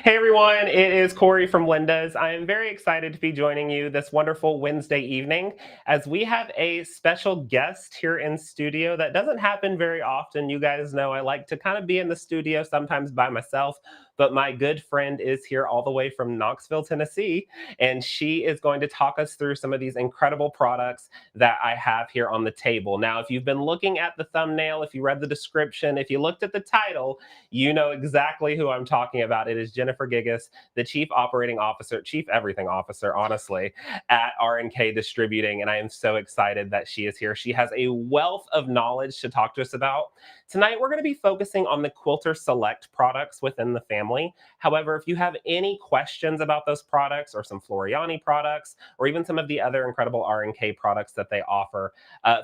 Hey everyone, it is Corey from Linda's. I am very excited to be joining you this wonderful Wednesday evening as we have a special guest here in studio that doesn't happen very often. You guys know I like to kind of be in the studio sometimes by myself, but my good friend is here all the way from Knoxville, Tennessee, and she is going to talk us through some of these incredible products that I have here on the table. Now, if you've been looking at the thumbnail, if you read the description, if you looked at the title, you know exactly who I'm talking about. It is Jennifer Gigas, the Chief Operating Officer, Chief Everything Officer, honestly, at RNK Distributing. And I am so excited that she is here. She has a wealth of knowledge to talk to us about. Tonight, we're going to be focusing on the Quilters Select products within the family. However, if you have any questions about those products or some Floriani products, or even some of the other incredible RNK products that they offer,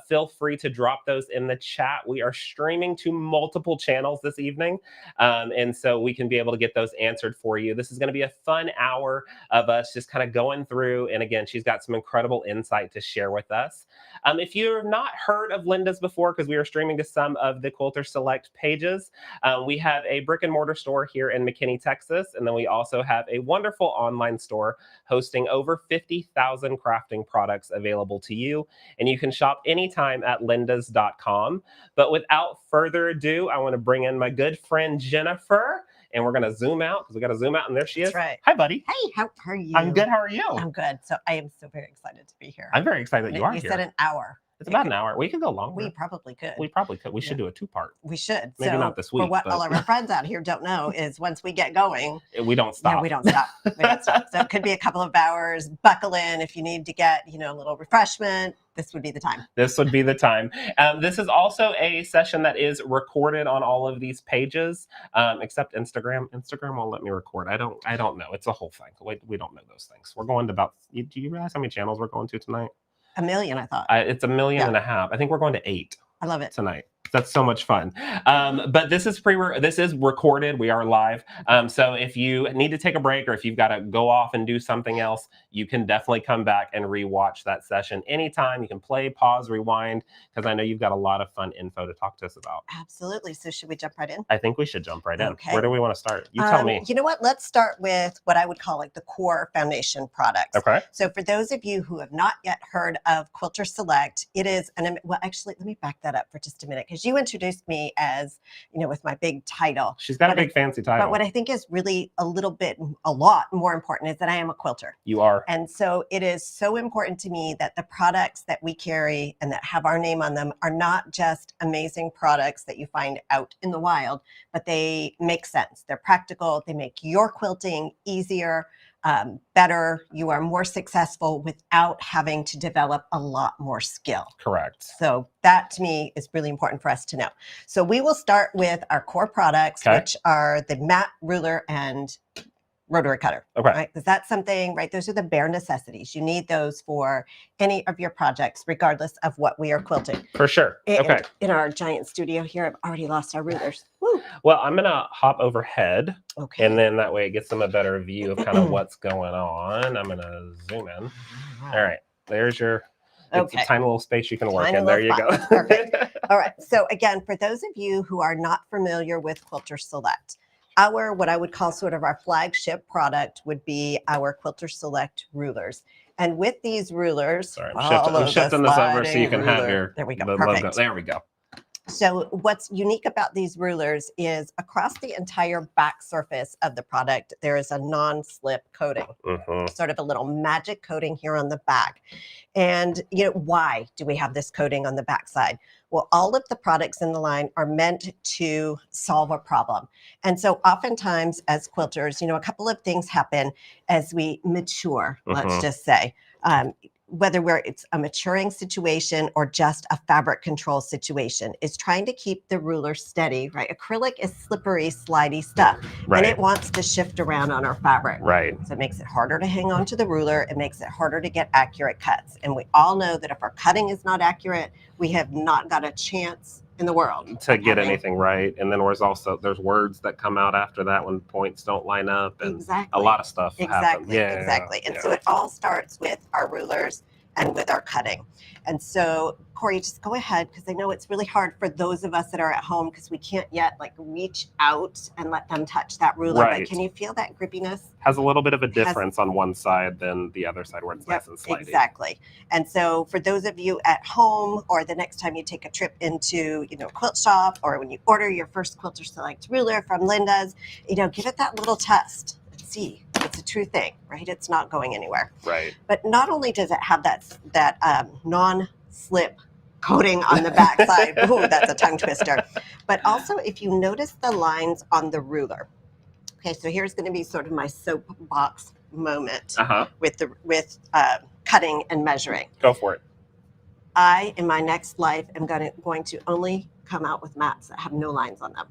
feel free to drop those in the chat. We are streaming to multiple channels this evening. And so we can be able to get those answered for you. This is going to be a fun hour of us just kind of going through. And again, she's got some incredible insight to share with us. If you've not heard of Linda's before, because we are streaming to some of the Quilters Select pages, we have a brick and mortar store here in McKinney, Texas. And then we also have a wonderful online store hosting over 50,000 crafting products available to you. And you can shop anytime at lindas.com. But without further ado, I want to bring in my good friend Jennifer, and we're going to zoom out because we got to zoom out, and there she is. That's right. Hi, buddy. Hey, how are you? I'm good. How are you? I'm good. So I am so very excited to be here. I'm very excited that you are You here. said an hour. It's about an hour. We could go longer. We probably could. We probably could. We should do a two-part. We should. Maybe so not this week. For what but all of our friends out here don't know is once we get going, we don't stop. Yeah, we don't stop. We don't stop. So it could be a couple of hours. Buckle in if you need to get, a little refreshment. This would be the time. This would be the time. This is also a session that is recorded on all of these pages, except Instagram. Instagram won't let me record. I don't know. It's a whole thing. We don't know those things. We're going to about. Do you realize how many channels we're going to tonight? 1 million, I thought. It's 1.5 million. I think we're going to 8. I love it. Tonight. That's so much fun. But this is recorded. We are live. So if you need to take a break or if you've got to go off and do something else, you can definitely come back and rewatch that session anytime. You can play, pause, rewind, because I know you've got a lot of fun info to talk to us about. Absolutely. So should we jump right in? I think we should jump right in. Okay. Where do we want to start? You tell me. You know what? Let's start with what I would call like the core foundation products. Okay. So for those of you who have not yet heard of Quilters Select, it is well, actually, let me back that up for just a minute, because you introduced me as, with my big title. She's got a big fancy title. But what I think is really a lot more important is that I am a quilter. You are. And so it is so important to me that the products that we carry and that have our name on them are not just amazing products that you find out in the wild, but they make sense. They're practical. They make your quilting easier, better. You are more successful without having to develop a lot more skill. Correct. So that to me is really important for us to know. So we will start with our core products, which are the mat, ruler, and rotary cutter. Okay. Right? Because that's something, right? Those are the bare necessities. You need those for any of your projects, regardless of what we are quilting. For sure. Okay. In our giant studio here, I've already lost our rulers. Woo. Well, I'm going to hop overhead. Okay. And then that way it gets them a better view of kind of what's going on. I'm going to zoom in. All right. There's your it's a tiny little space you can work in. There you go. Perfect. All right. So again, for those of you who are not familiar with Quilters Select, what I would call sort of our flagship product would be our Quilters Select rulers. And with these rulers, sorry, I'm shifting this over so you can have your there we go. Logo. There we go. So what's unique about these rulers is across the entire back surface of the product, there is a non-slip coating, sort of a little magic coating here on the back. And why do we have this coating on the back side? Well, all of the products in the line are meant to solve a problem. And so oftentimes as quilters, a couple of things happen as we mature, let's just say. Whether it's a maturing situation or just a fabric control situation, is trying to keep the ruler steady, right? Acrylic is slippery, slidey stuff, and it wants to shift around on our fabric. Right. So it makes it harder to hang on to the ruler. It makes it harder to get accurate cuts. And we all know that if our cutting is not accurate, we have not got a chance in the world to get anything right. And then there's words that come out after that when points don't line up, and a lot of stuff happens. Exactly. And so it all starts with our rulers and with our cutting. And so, Corey, just go ahead, because I know it's really hard for those of us that are at home because we can't yet like reach out and let them touch that ruler. Right. But can you feel that grippiness? Has a little bit of a difference on one side than the other side where it's nice and slidey. Exactly. And so for those of you at home, or the next time you take a trip into, quilt shop, or when you order your first Quilters Select ruler from Linda's, give it that little test and see if it's a true thing, right? It's not going anywhere. Right. But not only does it have that non-slip coating on the back side, ooh, that's a tongue twister, but also if you notice the lines on the ruler. Okay, so here's going to be sort of my soapbox moment with cutting and measuring. Go for it. I, in my next life, am going to only come out with mats that have no lines on them.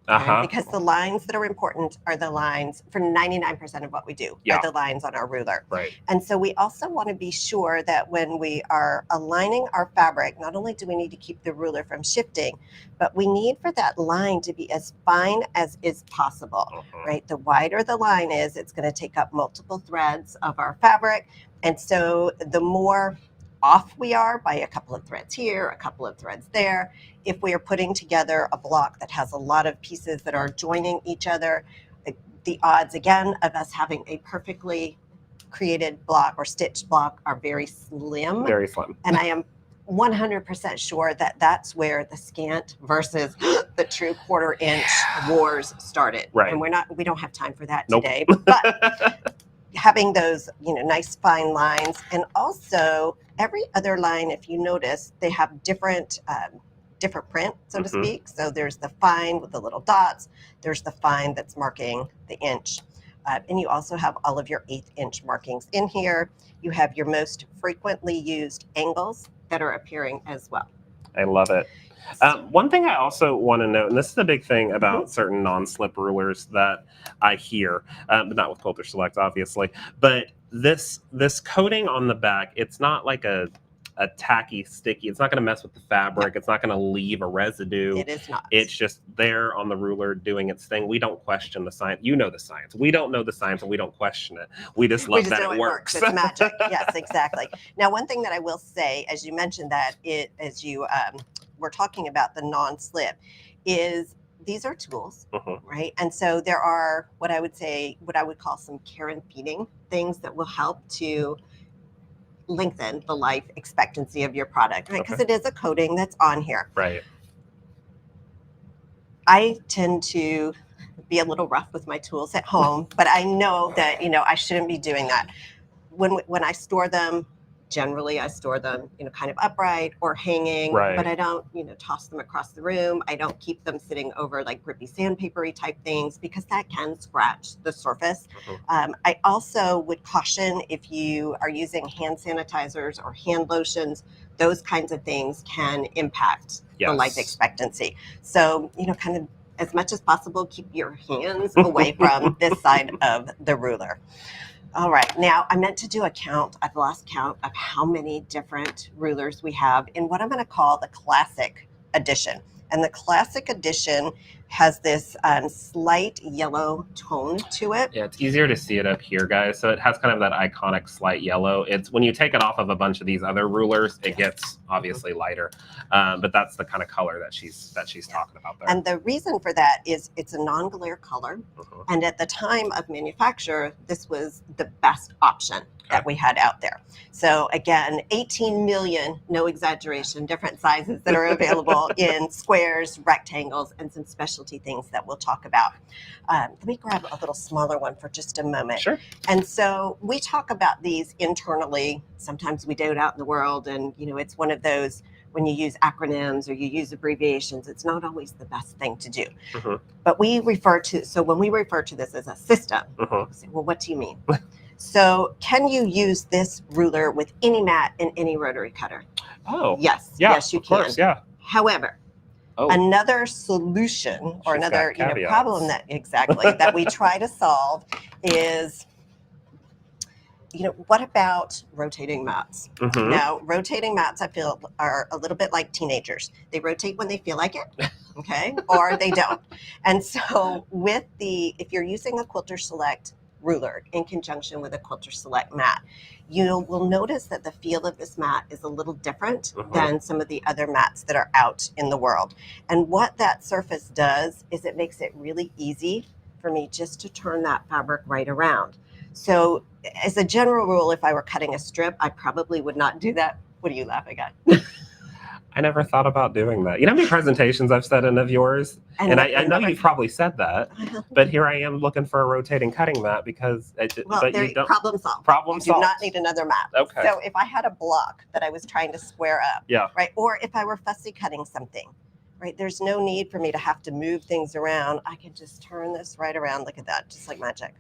Okay? Because the lines that are important are the lines for 99% of what we do, are the lines on our ruler. Right. And so we also want to be sure that when we are aligning our fabric, not only do we need to keep the ruler from shifting, but we need for that line to be as fine as is possible, right? The wider the line is, it's going to take up multiple threads of our fabric. And so the more off we are by a couple of threads here, a couple of threads there, if we are putting together a block that has a lot of pieces that are joining each other, the odds again of us having a perfectly created block or stitched block are very slim. Very slim. And I am 100% sure that that's where the scant versus the true 1/4 inch wars started. Right. And we don't have time for that today. But having those, nice fine lines, and also every other line, if you notice, they have different print, so to speak. So there's the fine with the little dots. There's the fine that's marking the inch. And you also have all of your 1/8 inch markings in here. You have your most frequently used angles that are appearing as well. I love it. One thing I also want to note, and this is a big thing about certain non-slip rulers that I hear, but not with Quilters Select, obviously, but this coating on the back, it's not like a tacky, sticky. It's not going to mess with the fabric. It's not going to leave a residue. It is not. It's just there on the ruler doing its thing. We don't question the science. You know the science. We don't know the science, and we don't question it. We just love that it works. It's magic. Yes, exactly. Now, one thing that I will say, as you mentioned that, as you were talking about the non-slip, is these are tools, right? And so there are what I would call some care and feeding things that will help to lengthen the life expectancy of your product, right? Because it is a coating that's on here. Right. I tend to be a little rough with my tools at home, but I know that, I shouldn't be doing that. When I store them, generally I store them, kind of upright or hanging, but I don't, toss them across the room. I don't keep them sitting over like grippy sandpapery type things, because that can scratch the surface. I also would caution, if you are using hand sanitizers or hand lotions, those kinds of things can impact the life expectancy. So, kind of as much as possible, keep your hands away from this side of the ruler. All right, now I meant to do a count. I've lost count of how many different rulers we have in what I'm going to call the Classic Edition. And the Classic Edition has this slight yellow tone to it. Yeah, it's easier to see it up here, guys. So it has kind of that iconic slight yellow. It's when you take it off of a bunch of these other rulers, it gets obviously lighter. But that's the kind of color that she's talking about there. And the reason for that is it's a non-glare color. And at the time of manufacture, this was the best option that we had out there. So again, 18 million, no exaggeration, different sizes that are available in squares, rectangles, and some specialty things that we'll talk about. Let me grab a little smaller one for just a moment. Sure. And so we talk about these internally. Sometimes we do it out in the world, and it's one of those, when you use acronyms or you use abbreviations, it's not always the best thing to do. But when we refer to this as a system, we say, well, what do you mean? So can you use this ruler with any mat and any rotary cutter? Oh, yes. Yeah, yes, you of can. Course, yeah. However, another solution or another problem that we try to solve is, what about rotating mats? Now, rotating mats, I feel, are a little bit like teenagers. They rotate when they feel like it, okay, or they don't. And so if you're using a Quilters Select ruler in conjunction with a Quilters Select mat, you will notice that the feel of this mat is a little different than some of the other mats that are out in the world. And what that surface does is it makes it really easy for me just to turn that fabric right around. So as a general rule, if I were cutting a strip, I probably would not do that. What are you laughing at? I never thought about doing that. You know how many presentations I've said in of yours? And I know you've probably said that, but here I am looking for a rotating cutting mat because but you don't problem solved. You do not need another mat. Okay. So if I had a block that I was trying to square up, yeah, right, or if I were fussy cutting something, right, there's no need for me to have to move things around. I can just turn this right around. Look at that, just like magic.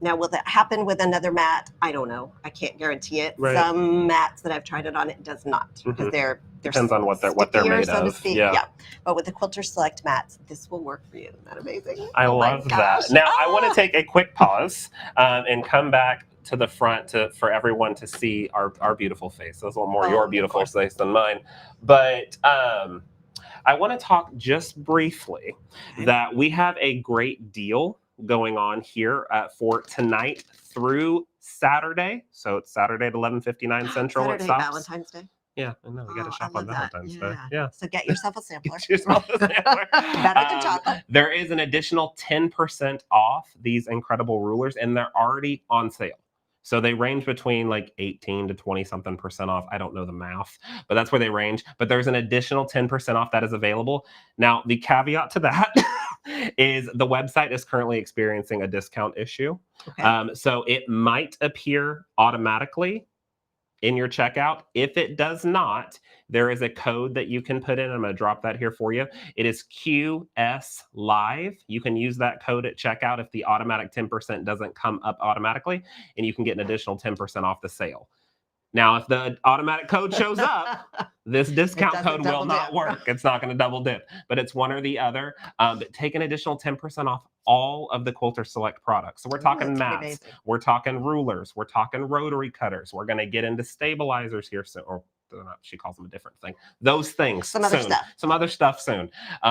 Now, will that happen with another mat? I don't know. I can't guarantee it. Right. Some mats that I've tried it on, it does not, because they're depends on what they're made so of. To speak. Yeah. But with the Quilters Select mats, this will work for you. Isn't that amazing? I love that. Now, I want to take a quick pause and come back to the front for everyone to see our beautiful face. Those are more your beautiful face than mine. But I want to talk just briefly that we have a great deal going on here for tonight through Saturday. So it's Saturday at 11:59 Central. Saturday, Valentine's Day. Yeah, I know. We got to shop on Valentine's Day. Yeah. So get yourself a sampler. Get yourself a sampler. Better than chocolate. There is an additional 10% off these incredible rulers, and they're already on sale. So they range between like 18 to 20 something percent off. I don't know the math, but that's where they range. But there's an additional 10% off that is available. Now, the caveat to that is the website is currently experiencing a discount issue. Okay. So it might appear automatically in your checkout. If it does not, there is a code that you can put in. I'm going to drop that here for you. It is QS Live. You can use that code at checkout if the automatic 10% doesn't come up automatically, and you can get an additional 10% off the sale. Now, if the automatic code shows up, this discount code will not work. It's not going to double dip, but it's one or the other. But take an additional 10% off all of the Quilters Select products. So we're talking mats, we're talking rulers, we're talking rotary cutters. We're going to get into stabilizers here soon, or she calls them a different thing. Those things some other stuff soon.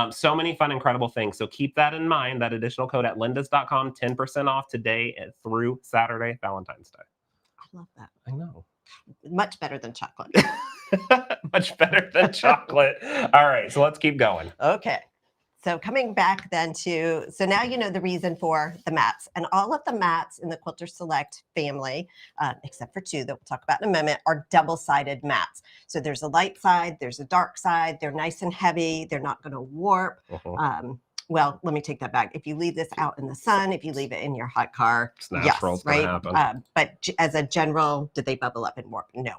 So many fun, incredible things. So keep that in mind. That additional code at lindas.com, 10% off today through Saturday, Valentine's Day. I love that. I know. Much better than chocolate. Much better than chocolate. All right, so let's keep going. Okay. So coming back then so now you know the reason for the mats. And all of the mats in the Quilters Select family, except for two that we'll talk about in a moment, are double-sided mats. So there's a light side, there's a dark side. They're nice and heavy. They're not going to warp. Well, let me take that back. If you leave this out in the sun, if you leave it in your hot car, it's natural, yes, right? But as a general, did they bubble up and warp? No.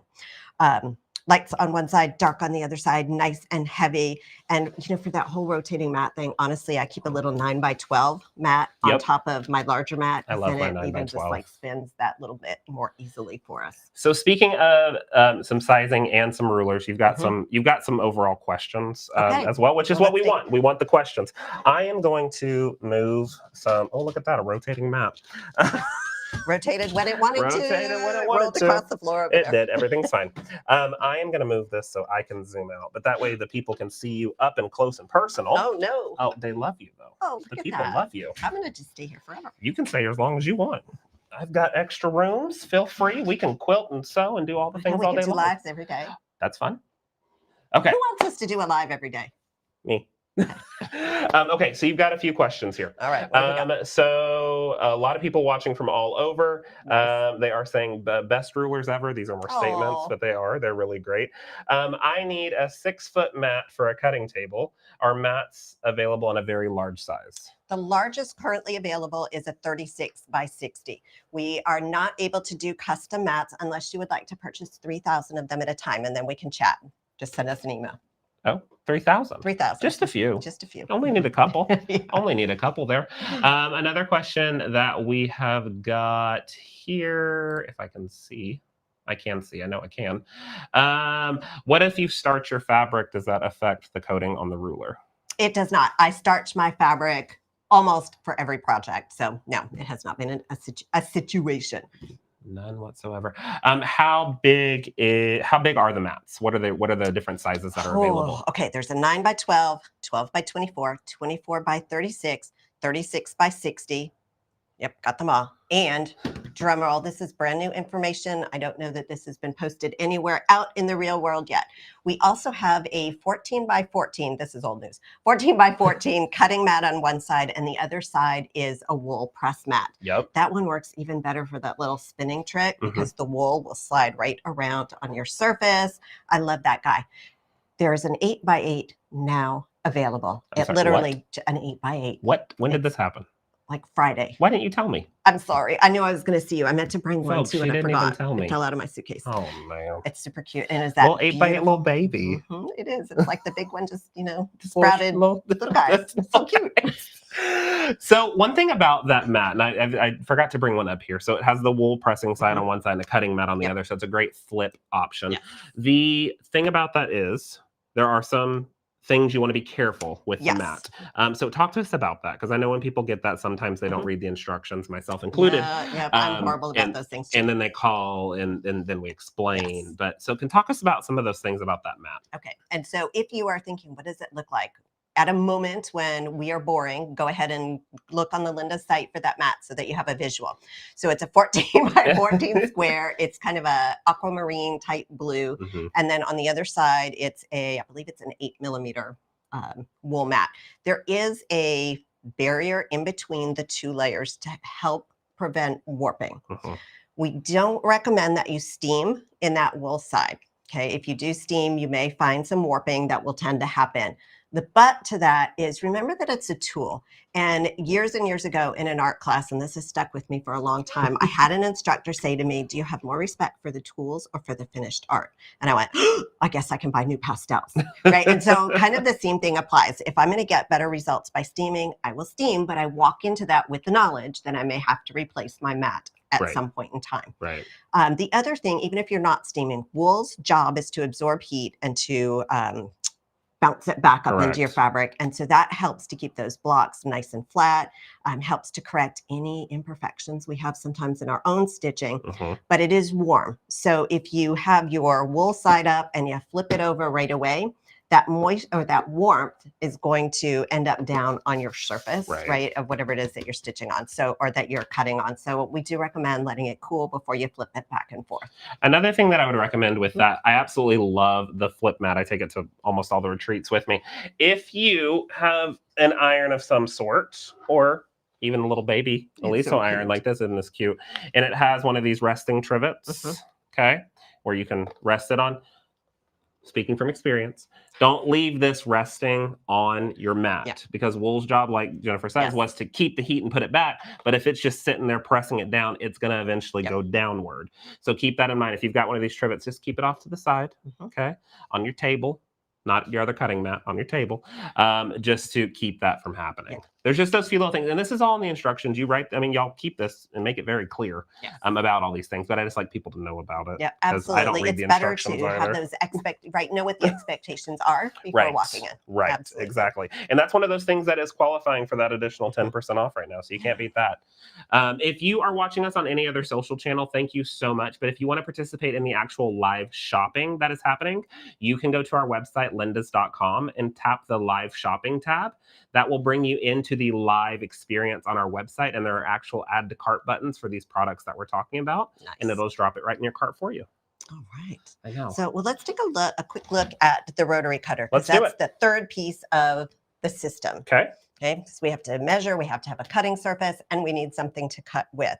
Lights on one side, dark on the other side, nice and heavy. And, you know, for that whole rotating mat thing, honestly, I keep a little 9x12 mat on top of my larger mat. I love my 9x12. Even just like spins that little bit more easily for us. So speaking of some sizing and some rulers, you've got some overall questions as well, which is what we want. We want the questions. I am going to move some. Oh, look at that, a rotating mat. Rotated when it wanted to. Rolled across the floor. It did. Everything's fine. I am going to move this so I can zoom out, but that way the people can see you up and close and personal. Oh, no. Oh, they love you, though. Oh, the people love you. I'm going to just stay here forever. You can stay as long as you want. I've got extra rooms. Feel free. We can quilt and sew and do all the things all day long. We can do lives every day. That's fun. Okay. Who wants us to do a live every day? Me. Okay, so you've got a few questions here. All right. So a lot of people watching from all over. They are saying the best rulers ever. These are more statements, but they're really great. I need a 6-foot mat for a cutting table. Are mats available in a very large size? The largest currently available is a 36 by 60. We are not able to do custom mats unless you would like to purchase 3,000 of them at a time, and then we can chat. Just send us an email. Oh, 3,000. 3,000. Just a few. Just a few. Only need a couple. Only need a couple there. Another question that we have got here, if I can see. I can see. I know I can. What if you starch your fabric? Does that affect the coating on the ruler? It does not. I starch my fabric almost for every project. So no, it has not been a situation. None whatsoever. How big are the mats? What are the different sizes that are available? Okay, there's a 9x12, 12 by 24, 24 by 36, 36 by 60. Yep, got them all. And drum roll, this is brand new information. I don't know that this has been posted anywhere out in the real world yet. We also have a 14 by 14, this is old news, 14 by 14 cutting mat on one side, and the other side is a wool press mat. Yep. That one works even better for that little spinning trick because the wool will slide right around on your surface. I love that guy. There is an 8 by 8 now available. It literally, an 8 by 8. What? When did this happen? Like Friday. Why didn't you tell me? I'm sorry. I knew I was going to see you. I meant to bring one too, and I forgot. Even tell me. It fell out of my suitcase. Oh man, it's super cute, and is that little 8 by 8 little baby? It is. It's like the big one, just sprouted little guys. It's so cute. So one thing about that mat, and I forgot to bring one up here. So it has the wool pressing side on one side and a cutting mat on the other. So it's a great flip option. The thing about that is there are some things you want to be careful with the mat. So talk to us about that, because I know when people get that, sometimes they don't read the instructions, myself included. I'm horrible about those things too. And then they call and then we explain. But so can talk us about some of those things about that mat. Okay. And so if you are thinking, what does it look like? At a moment when we are boring, go ahead and look on the Linda site for that mat so that you have a visual. So it's a 14 by 14 square. It's kind of a aquamarine type blue. And then on the other side, it's I believe it's an 8mm wool mat. There is a barrier in between the two layers to help prevent warping. We don't recommend that you steam in that wool side. Okay. If you do steam, you may find some warping that will tend to happen. The but to that is, remember that it's a tool. And years ago in an art class, and this has stuck with me for a long time, I had an instructor say to me, do you have more respect for the tools or for the finished art? And I went, I guess I can buy new pastels, right? And so kind of the same thing applies. If I'm going to get better results by steaming, I will steam, but I walk into that with the knowledge that I may have to replace my mat at some point in time. The other thing, even if you're not steaming, wool's job is to absorb heat and to bounce it back up into your fabric. And so that helps to keep those blocks nice and flat, helps to correct any imperfections we have sometimes in our own stitching, but it is warm. So if you have your wool side up and you flip it over right away, that that warmth is going to end up down on your surface, right, of whatever it is that you're stitching on, so, or that you're cutting on. So we do recommend letting it cool before you flip it back and forth. Another thing that I would recommend with that, I absolutely love the flip mat. I take it to almost all the retreats with me. If you have an iron of some sort, or even a little baby Aliso iron like this, isn't this cute? And it has one of these resting trivets, okay, where you can rest it on. Speaking from experience, don't leave this resting on your mat, because wool's job, like Jennifer says, was to keep the heat and put it back. But if it's just sitting there pressing it down, it's going to eventually go downward. So keep that in mind. If you've got one of these trivets, just keep it off to the side, okay, on your table, not your other cutting mat, on your table, just to keep that from happening. There's just those few little things, and this is all in the instructions. You write, I mean, y'all keep this and make it very clear about all these things, but I just like people to know about it. Yeah, absolutely. I don't read it's better to have those know what the expectations are before walking in. Right, absolutely. Exactly. And that's one of those things that is qualifying for that additional 10% off right now, so you can't beat that. If you are watching us on any other social channel, thank you so much. But if you want to participate in the actual live shopping that is happening, you can go to our website, lindas.com, and tap the live shopping tab. That will bring you into the live experience on our website, and there are actual add to cart buttons for these products that we're talking about, and it'll just drop it right in your cart for you. All right. I know. So, well, let's take a quick look at the rotary cutter, Let's because do that's the third piece of the system. Okay. Okay. So we have to measure, we have to have a cutting surface, and we need something to cut with.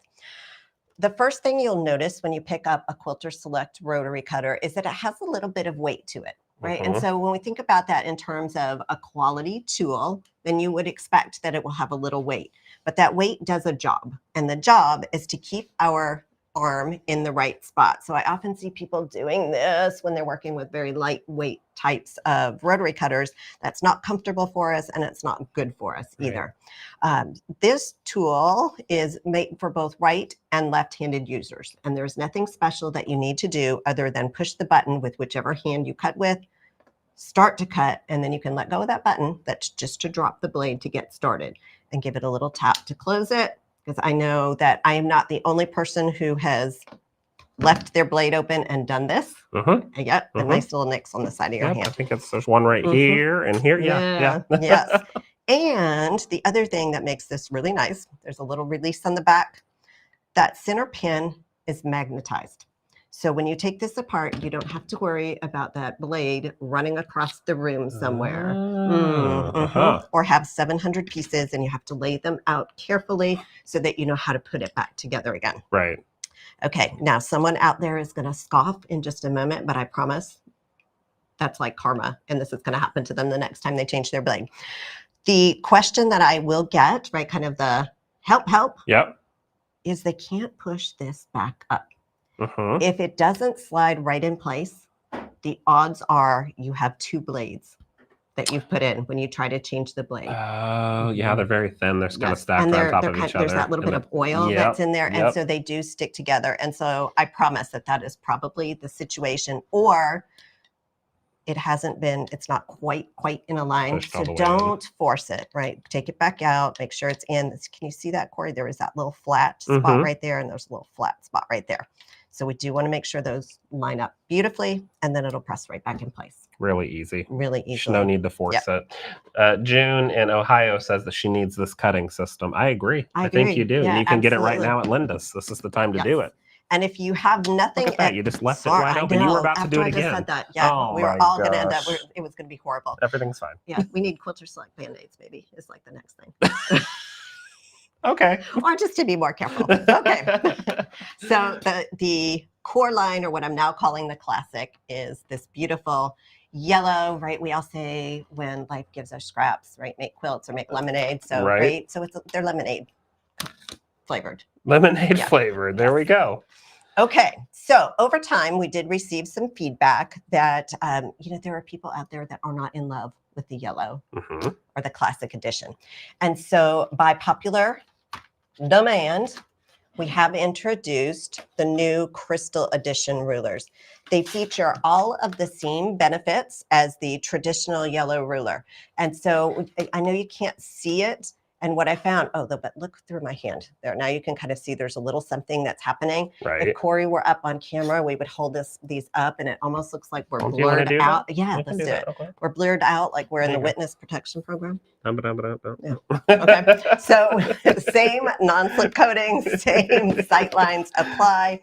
The first thing you'll notice when you pick up a Quilters Select rotary cutter is that it has a little bit of weight to it. Right. And so when we think about that in terms of a quality tool, then you would expect that it will have a little weight. But that weight does a job. And the job is to keep our arm in the right spot. So I often see people doing this when they're working with very lightweight types of rotary cutters. That's not comfortable for us, and it's not good for us either. This tool is made for both right and left-handed users. And there's nothing special that you need to do other than push the button with whichever hand you cut with, start to cut, and then you can let go of that button. That's just to drop the blade to get started, and give it a little tap to close it. Because I know that I am not the only person who has left their blade open and done this. And yep, the nice little nicks on the side of your hand. I think there's one right here and here. Yes. And the other thing that makes this really nice, there's a little release on the back. that center pin is magnetized. So when you take this apart, you don't have to worry about that blade running across the room somewhere. Or have 700 pieces and you have to lay them out carefully so that you know how to put it back together again. Right. Okay, now someone out there is going to scoff in just a moment, but I promise that's like karma, and this is going to happen to them the next time they change their blade. The question that I will get, right, kind of the help, yep, is they can't push this back up. If it doesn't slide right in place, the odds are you have two blades that you've put in when you try to change the blade. Oh, yeah, they're very thin. They're kind of stacked on top of each other. There's that little bit of oil that's in there, and so they do stick together. And so I promise that is probably the situation, or it hasn't been, it's not quite in a line. So don't force it, right? Take it back out, make sure it's in. Can you see that, Corey? There is that little flat spot right there, and there's a little flat spot right there. So we do want to make sure those line up beautifully, and then it'll press right back in place. Really easy. Really easy. No need to force it. June in Ohio says that she needs this cutting system. I agree. I think you do. Yeah, you can get it right now at Linda's. This is the time to do it. And if you have nothing, look at that. You just left it wide open. You were about to do it again. Said that. Yeah, we were all going to end up. It was going to be horrible. Everything's fine. Yeah, we need Quilters Select Band-Aids, baby. It's like the next thing. Okay. Or just to be more careful. Okay. So the core line, or what I'm now calling the classic, is this beautiful yellow, right? We all say when life gives us scraps, right? Make quilts or make lemonade. So right. So they're lemonade flavored. Lemonade flavored. There we go. Okay. So over time, we did receive some feedback that, there are people out there that are not in love with the yellow or the classic edition. And so by popular demand, we have introduced the new Crystal Edition rulers. They feature all of the same benefits as the traditional yellow ruler. And so I know you can't see it. And what I found, but look through my hand there. Now you can kind of see there's a little something that's happening. Right. If Corey were up on camera, we would hold these up, and it almost looks like we're blurred out. Yeah, let's do it. Okay. We're blurred out like we're in the witness protection program. Yeah. Okay. So same non-slip coating, same sight lines apply.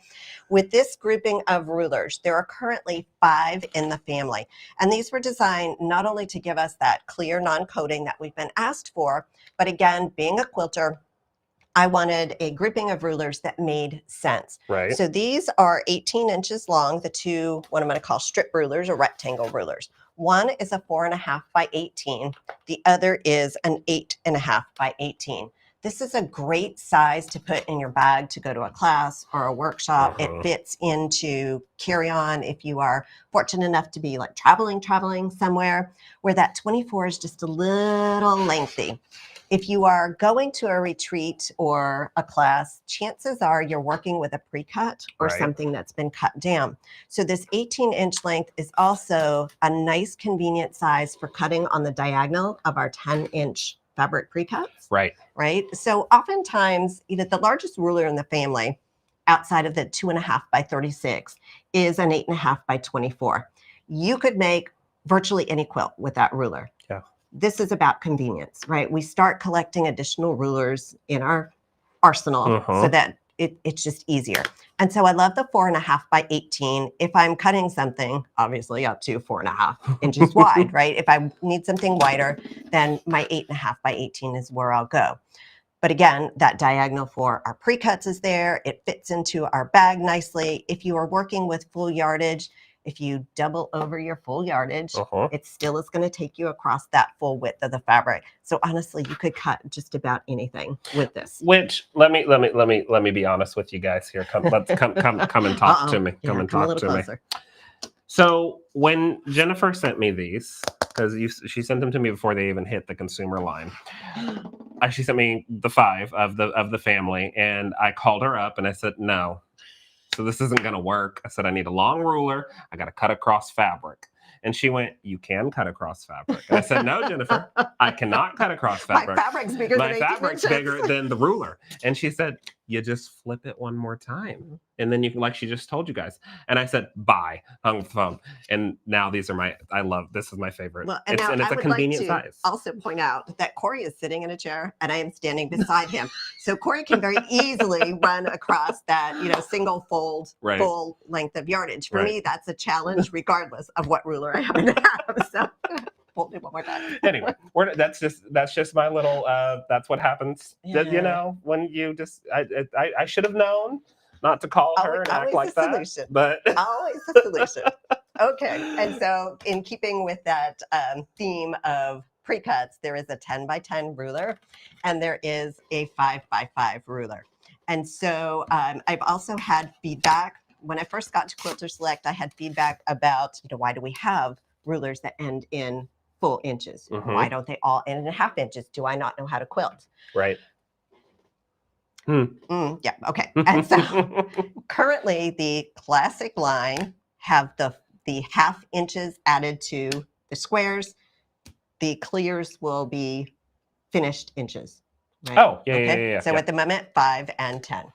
With this grouping of rulers, there are currently 5 in the family. And these were designed not only to give us that clear non-coating that we've been asked for, but again, being a quilter, I wanted a grouping of rulers that made sense. Right. So these are 18 inches long, the two, what I'm going to call strip rulers or rectangle rulers. One is a 4.5 by 18. The other is an 8.5 by 18. This is a great size to put in your bag to go to a class or a workshop. It fits into carry-on if you are fortunate enough to be like traveling somewhere, where that 24 is just a little lengthy. If you are going to a retreat or a class, chances are you're working with a pre-cut or something that's been cut down. So this 18-inch length is also a nice convenient size for cutting on the diagonal of our 10-inch fabric pre-cuts. Right. So oftentimes, the largest ruler in the family outside of the 2.5 by 36 is an 8.5 by 24. You could make virtually any quilt with that ruler. Yeah. This is about convenience, right? We start collecting additional rulers in our arsenal so that it's just easier. And so I love the 4.5 by 18. If I'm cutting something, obviously up to 4.5 inches wide, right? If I need something wider, then my 8.5 by 18 is where I'll go. But again, that diagonal for our pre-cuts is there. It fits into our bag nicely. If you are working with full yardage, if you double over your full yardage, it still is going to take you across that full width of the fabric. So honestly, you could cut just about anything with this. Which let me be honest with you guys here. Come and talk to me. Come and talk to me. So when Jennifer sent me these, because she sent them to me before they even hit the consumer line. She sent me the 5 of the family, and I called her up and I said no. So this isn't going to work. I said, I need a long ruler. I got to cut across fabric. And she went, you can cut across fabric. And I said, no, Jennifer, I cannot cut across fabric. My fabric's bigger than the ruler. And she said, you just flip it one more time. And then you can, like she just told you guys. And I said, bye, hung the phone. And now these are this is my favorite. Well, And it's a convenient size. Also point out that Corey is sitting in a chair and I am standing beside him. So Corey can very easily run across that, single fold, full length of yardage. For me, that's a challenge regardless of what ruler I happen to have. So hold it one more time. Anyway, that's just my little, that's what happens, when you just, I should have known not to call her and act like that. Solution. But always a solution. Okay. And so in keeping with that theme of pre-cuts, there is a 10 by 10 ruler and there is a 5 by 5 ruler. And so I've also had feedback. When I first got to Quilters Select, I had feedback about, why do we have rulers that end in full inches? Why don't they all end in half inches? Do I not know how to quilt? Right. Yeah. Okay. And so currently the classic line have the half inches added to the squares. The clears will be finished inches. Right? Oh, yeah. So at the moment, 5 and 10.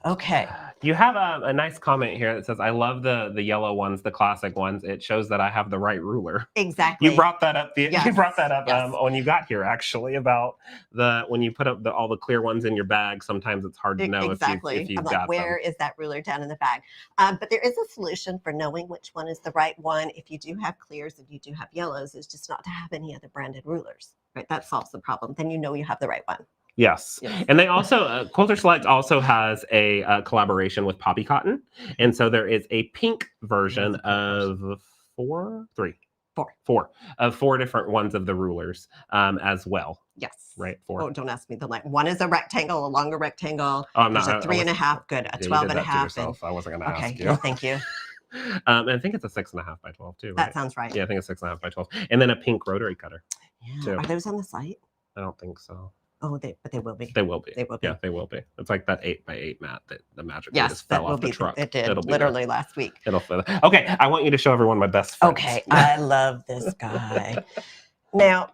Okay. You have a nice comment here that says, I love the yellow ones, the classic ones. It shows that I have the right ruler. Exactly. You brought that up. You brought that up when you got here, actually, about when you put up all the clear ones in your bag. Sometimes it's hard to know if you've got them. Where is that ruler down in the bag? But there is a solution for knowing which one is the right one. If you do have clears and you do have yellows, it's just not to have any other branded rulers. Right? That solves the problem. Then you know you have the right one. Yes. And they also, Quilters Select also has a collaboration with Poppy Cotton. And so there is a pink version of four different ones of the rulers as well. Yes. Right. 4. Oh, don't ask me the length. One is a rectangle, a longer rectangle. Oh, there's a 3.5. Good. A 12.5. I wasn't going to ask you. Yeah, thank you. And I think it's a 6.5 by 12 too. Right? That sounds right. Yeah, I think it's 6.5 by 12. And then a pink rotary cutter. Yeah. Too. Are those on the site? I don't think so. Oh, but they will be. They will be. They will be. Yeah, they will be. It's like that 8 by 8 mat that the magically just that fell off the truck. It did literally last week. It'll fit. Okay, I want you to show everyone my best friend. Okay, I love this guy. Now,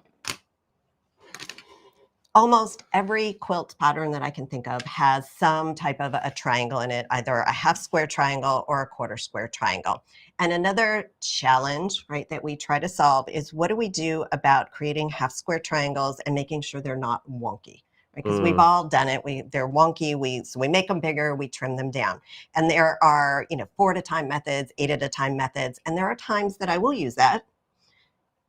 almost every quilt pattern that I can think of has some type of a triangle in it, either a half square triangle or a quarter square triangle. And another challenge, right, that we try to solve is what do we do about creating half square triangles and making sure they're not wonky? Because we've all done it. They're wonky. So we make them bigger, we trim them down. And there are, 4 at a time methods, 8 at a time methods. And there are times that I will use that.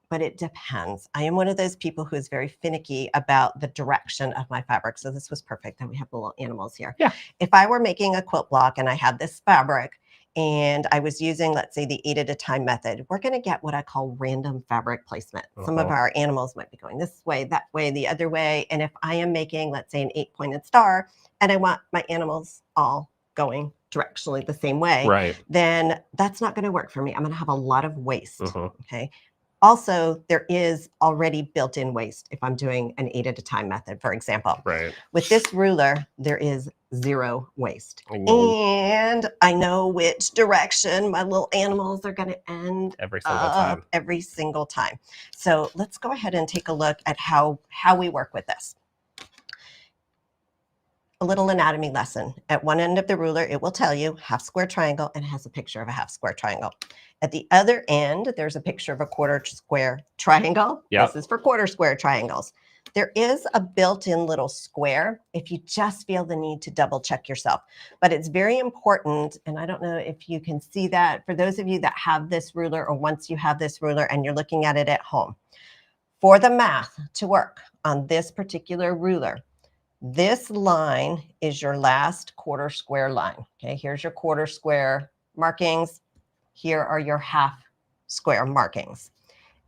But it depends. I am one of those people who is very finicky about the direction of my fabric. So this was perfect that we have the little animals here. Yeah. If I were making a quilt block and I had this fabric and I was using, let's say, the 8 at a time method, we're going to get what I call random fabric placement. Some of our animals might be going this way, that way, the other way. And if I am making, let's say, an 8-pointed star and I want my animals all going directionally the same way, right, then that's not going to work for me. I'm going to have a lot of waste. Okay. Also, there is already built-in waste if I'm doing an 8 at a time method, for example. Right. With this ruler, there is 0 waste. And I know which direction my little animals are going to end every single time. So let's go ahead and take a look at how we work with this. A little anatomy lesson. At one end of the ruler, it will tell you half square triangle and it has a picture of a half square triangle. At the other end, there's a picture of a quarter square triangle. Yep. This is for quarter square triangles. There is a built-in little square if you just feel the need to double check yourself. But it's very important, and I don't know if you can see that, for those of you that have this ruler or once you have this ruler and you're looking at it at home, for the math to work on this particular ruler, this line is your last quarter square line. Okay, here's your quarter square markings. Here are your half square markings.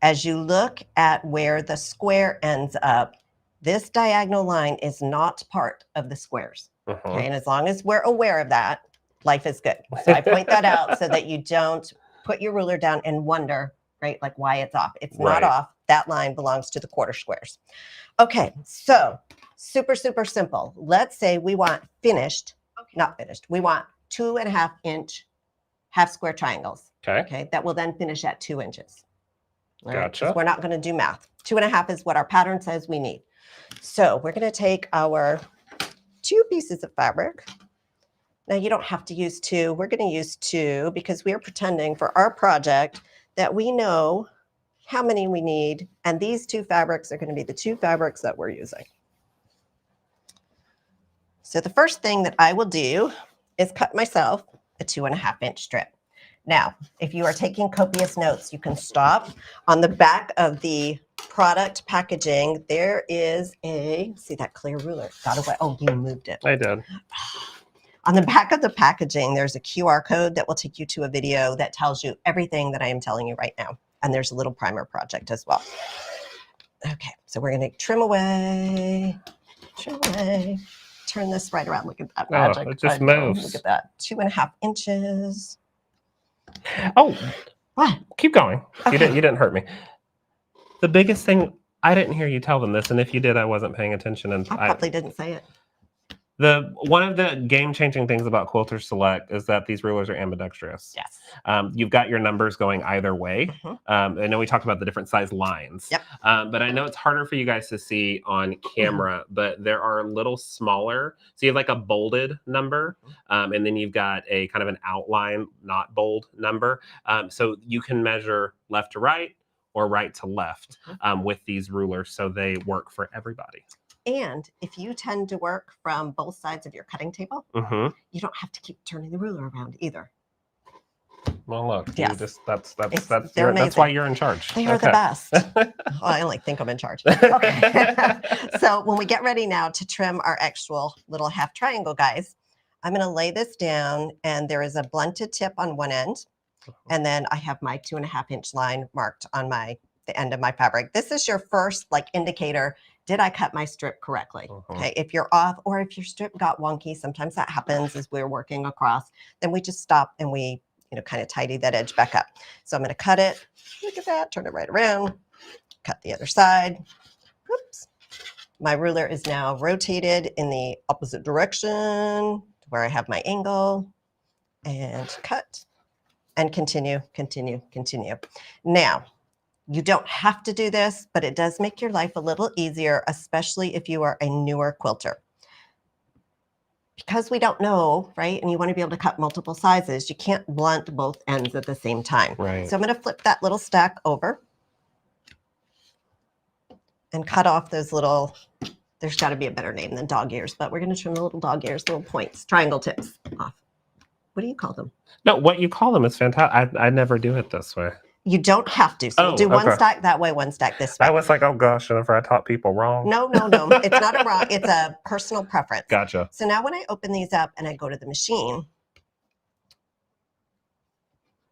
As you look at where the square ends up, this diagonal line is not part of the squares. Okay, and as long as we're aware of that, life is good. So I point that out so that you don't put your ruler down and wonder, right, like why it's off. It's not off. That line belongs to the quarter squares. Okay, so super, super simple. Let's say we want not finished. We want 2.5 inch half square triangles. Okay, that will then finish at 2 inches. All gotcha. Right? We're not going to do math. 2.5 is what our pattern says we need. So we're going to take our 2 pieces of fabric. Now you don't have to use 2. We're going to use 2 because we are pretending for our project that we know how many we need. And these 2 fabrics are going to be the 2 fabrics that we're using. So the first thing that I will do is cut myself a 2.5-inch strip. Now, if you are taking copious notes, you can stop. On the back of the product packaging, there is a, see that clear ruler, got away. Oh, you moved it. I did. On the back of the packaging, there's a QR code that will take you to a video that tells you everything that I am telling you right now. And there's a little primer project as well. Okay, so we're going to trim away, turn this right around. Look at that magic. Oh, it just moves. Look at that, 2.5 inches. Oh, What? Keep going. Okay. You didn't hurt me. The biggest thing, I didn't hear you tell them this, and if you did, I wasn't paying attention. And I probably didn't say it. One of the game-changing things about Quilters Select is that these rulers are ambidextrous. Yes. You've got your numbers going either way. I know we talked about the different size lines. Yep. But I know it's harder for you guys to see on camera, but there are a little smaller. So you have like a bolded number, and then you've got a kind of an outline, not bold number. So you can measure left to right or right to left with these rulers, so they work for everybody. And if you tend to work from both sides of your cutting table, you don't have to keep turning the ruler around either. Well, look, yes. That's why you're in charge. They are the best. Well, I only think I'm in charge. Okay. So when we get ready now to trim our actual little half triangle, guys, I'm going to lay this down, and there is a blunted tip on one end, and then I have my 2.5-inch line marked on the end of my fabric. This is your first indicator. Did I cut my strip correctly? Okay, if you're off, or if your strip got wonky, sometimes that happens as we're working across, then we just stop and we, kind of tidy that edge back up. So I'm going to cut it. Look at that, turn it right around, cut the other side. Oops. My ruler is now rotated in the opposite direction to where I have my angle, and cut, and continue. Now, you don't have to do this, but it does make your life a little easier, especially if you are a newer quilter. Because we don't know, right, and you want to be able to cut multiple sizes, you can't blunt both ends at the same time. Right. So I'm going to flip that little stack over and cut off those little, there's got to be a better name than dog ears, but we're going to trim the little dog ears, little points, triangle tips off. What do you call them? No, what you call them is fantastic. I never do it this way. You don't have to. So we'll do one stack that way, one stack this way. I was like, oh gosh, Jennifer, I taught people wrong. No. It's not a wrong. It's a personal preference. Gotcha. So now when I open these up and I go to the machine,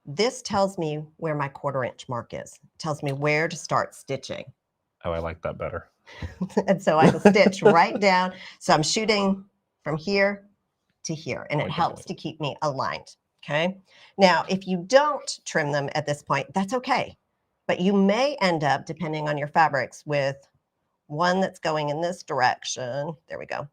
this tells me where my 1/4-inch mark is. It tells me where to start stitching. Oh, I like that better. And so I will stitch right down. So I'm shooting from here to here, and it helps to keep me aligned. Okay. Now, if you don't trim them at this point, that's okay. But you may end up, depending on your fabrics, with one that's going in this direction. There we go.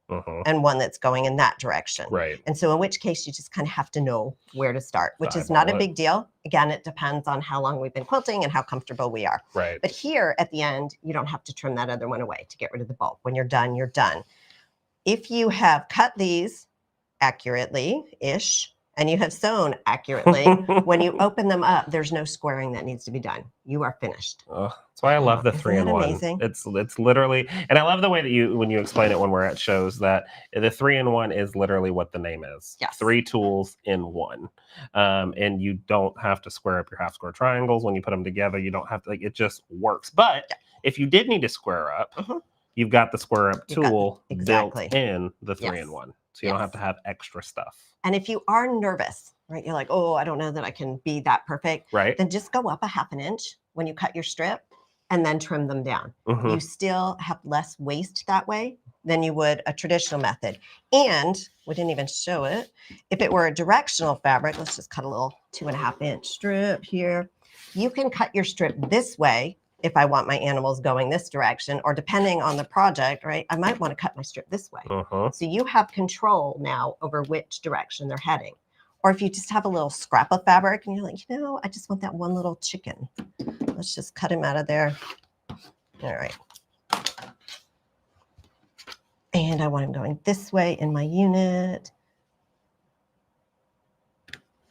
And one that's going in that direction. Right. And so in which case you just kind of have to know where to start, which is not a big deal. Again, it depends on how long we've been quilting and how comfortable we are. Right. But here at the end, you don't have to trim that other one away to get rid of the bulb. When you're done, you're done. If you have cut these accurately-ish, and you have sewn accurately, when you open them up, there's no squaring that needs to be done. You are finished. That's why I love the 3-in-1. Amazing? It's literally, and I love the way that when you explain it when we're at shows, that the 3-in-1 is literally what the name is. Yes. 3 tools in one. And you don't have to square up your half square triangles when you put them together. You don't have to, it just works. But if you did need to square up, you've got the square up tool built in the 3-in-1. So you don't have to have extra stuff. And if you are nervous, right, you're like, oh, I don't know that I can be that perfect. Right. Then just go up a 1/2 inch when you cut your strip and then trim them down. You still have less waste that way than you would a traditional method. And we didn't even show it. If it were a directional fabric, let's just cut a little 2.5-inch strip here. You can cut your strip this way if I want my animals going this direction, or depending on the project, right, I might want to cut my strip this way. So you have control now over which direction they're heading. Or if you just have a little scrap of fabric and you're like, I just want that one little chicken. Let's just cut him out of there. All right. And I want them going this way in my unit.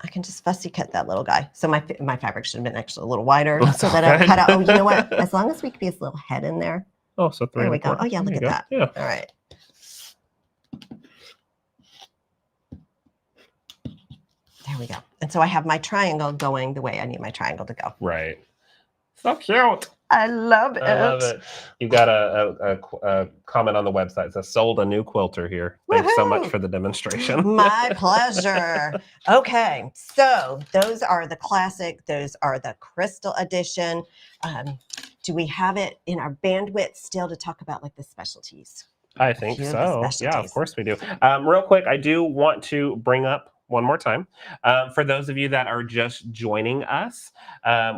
I can just fussy cut that little guy. So my fabric should have been actually a little wider so that I cut out. Oh, you know what? As long as we could be his little head in there. Oh, so 3 there we go. Oh yeah, look at that. Yeah. All right. There we go. And so I have my triangle going the way I need my triangle to go. Right. So cute. I love it. I love it. You got a comment on the website. It says, sold a new quilter here. Thanks so much for the demonstration. My pleasure. Okay, so those are the classic. Those are the crystal edition. Do we have it in our bandwidth still to talk about like the specialties? I think so. Yeah, of course we do. Real quick, I do want to bring up one more time. For those of you that are just joining us,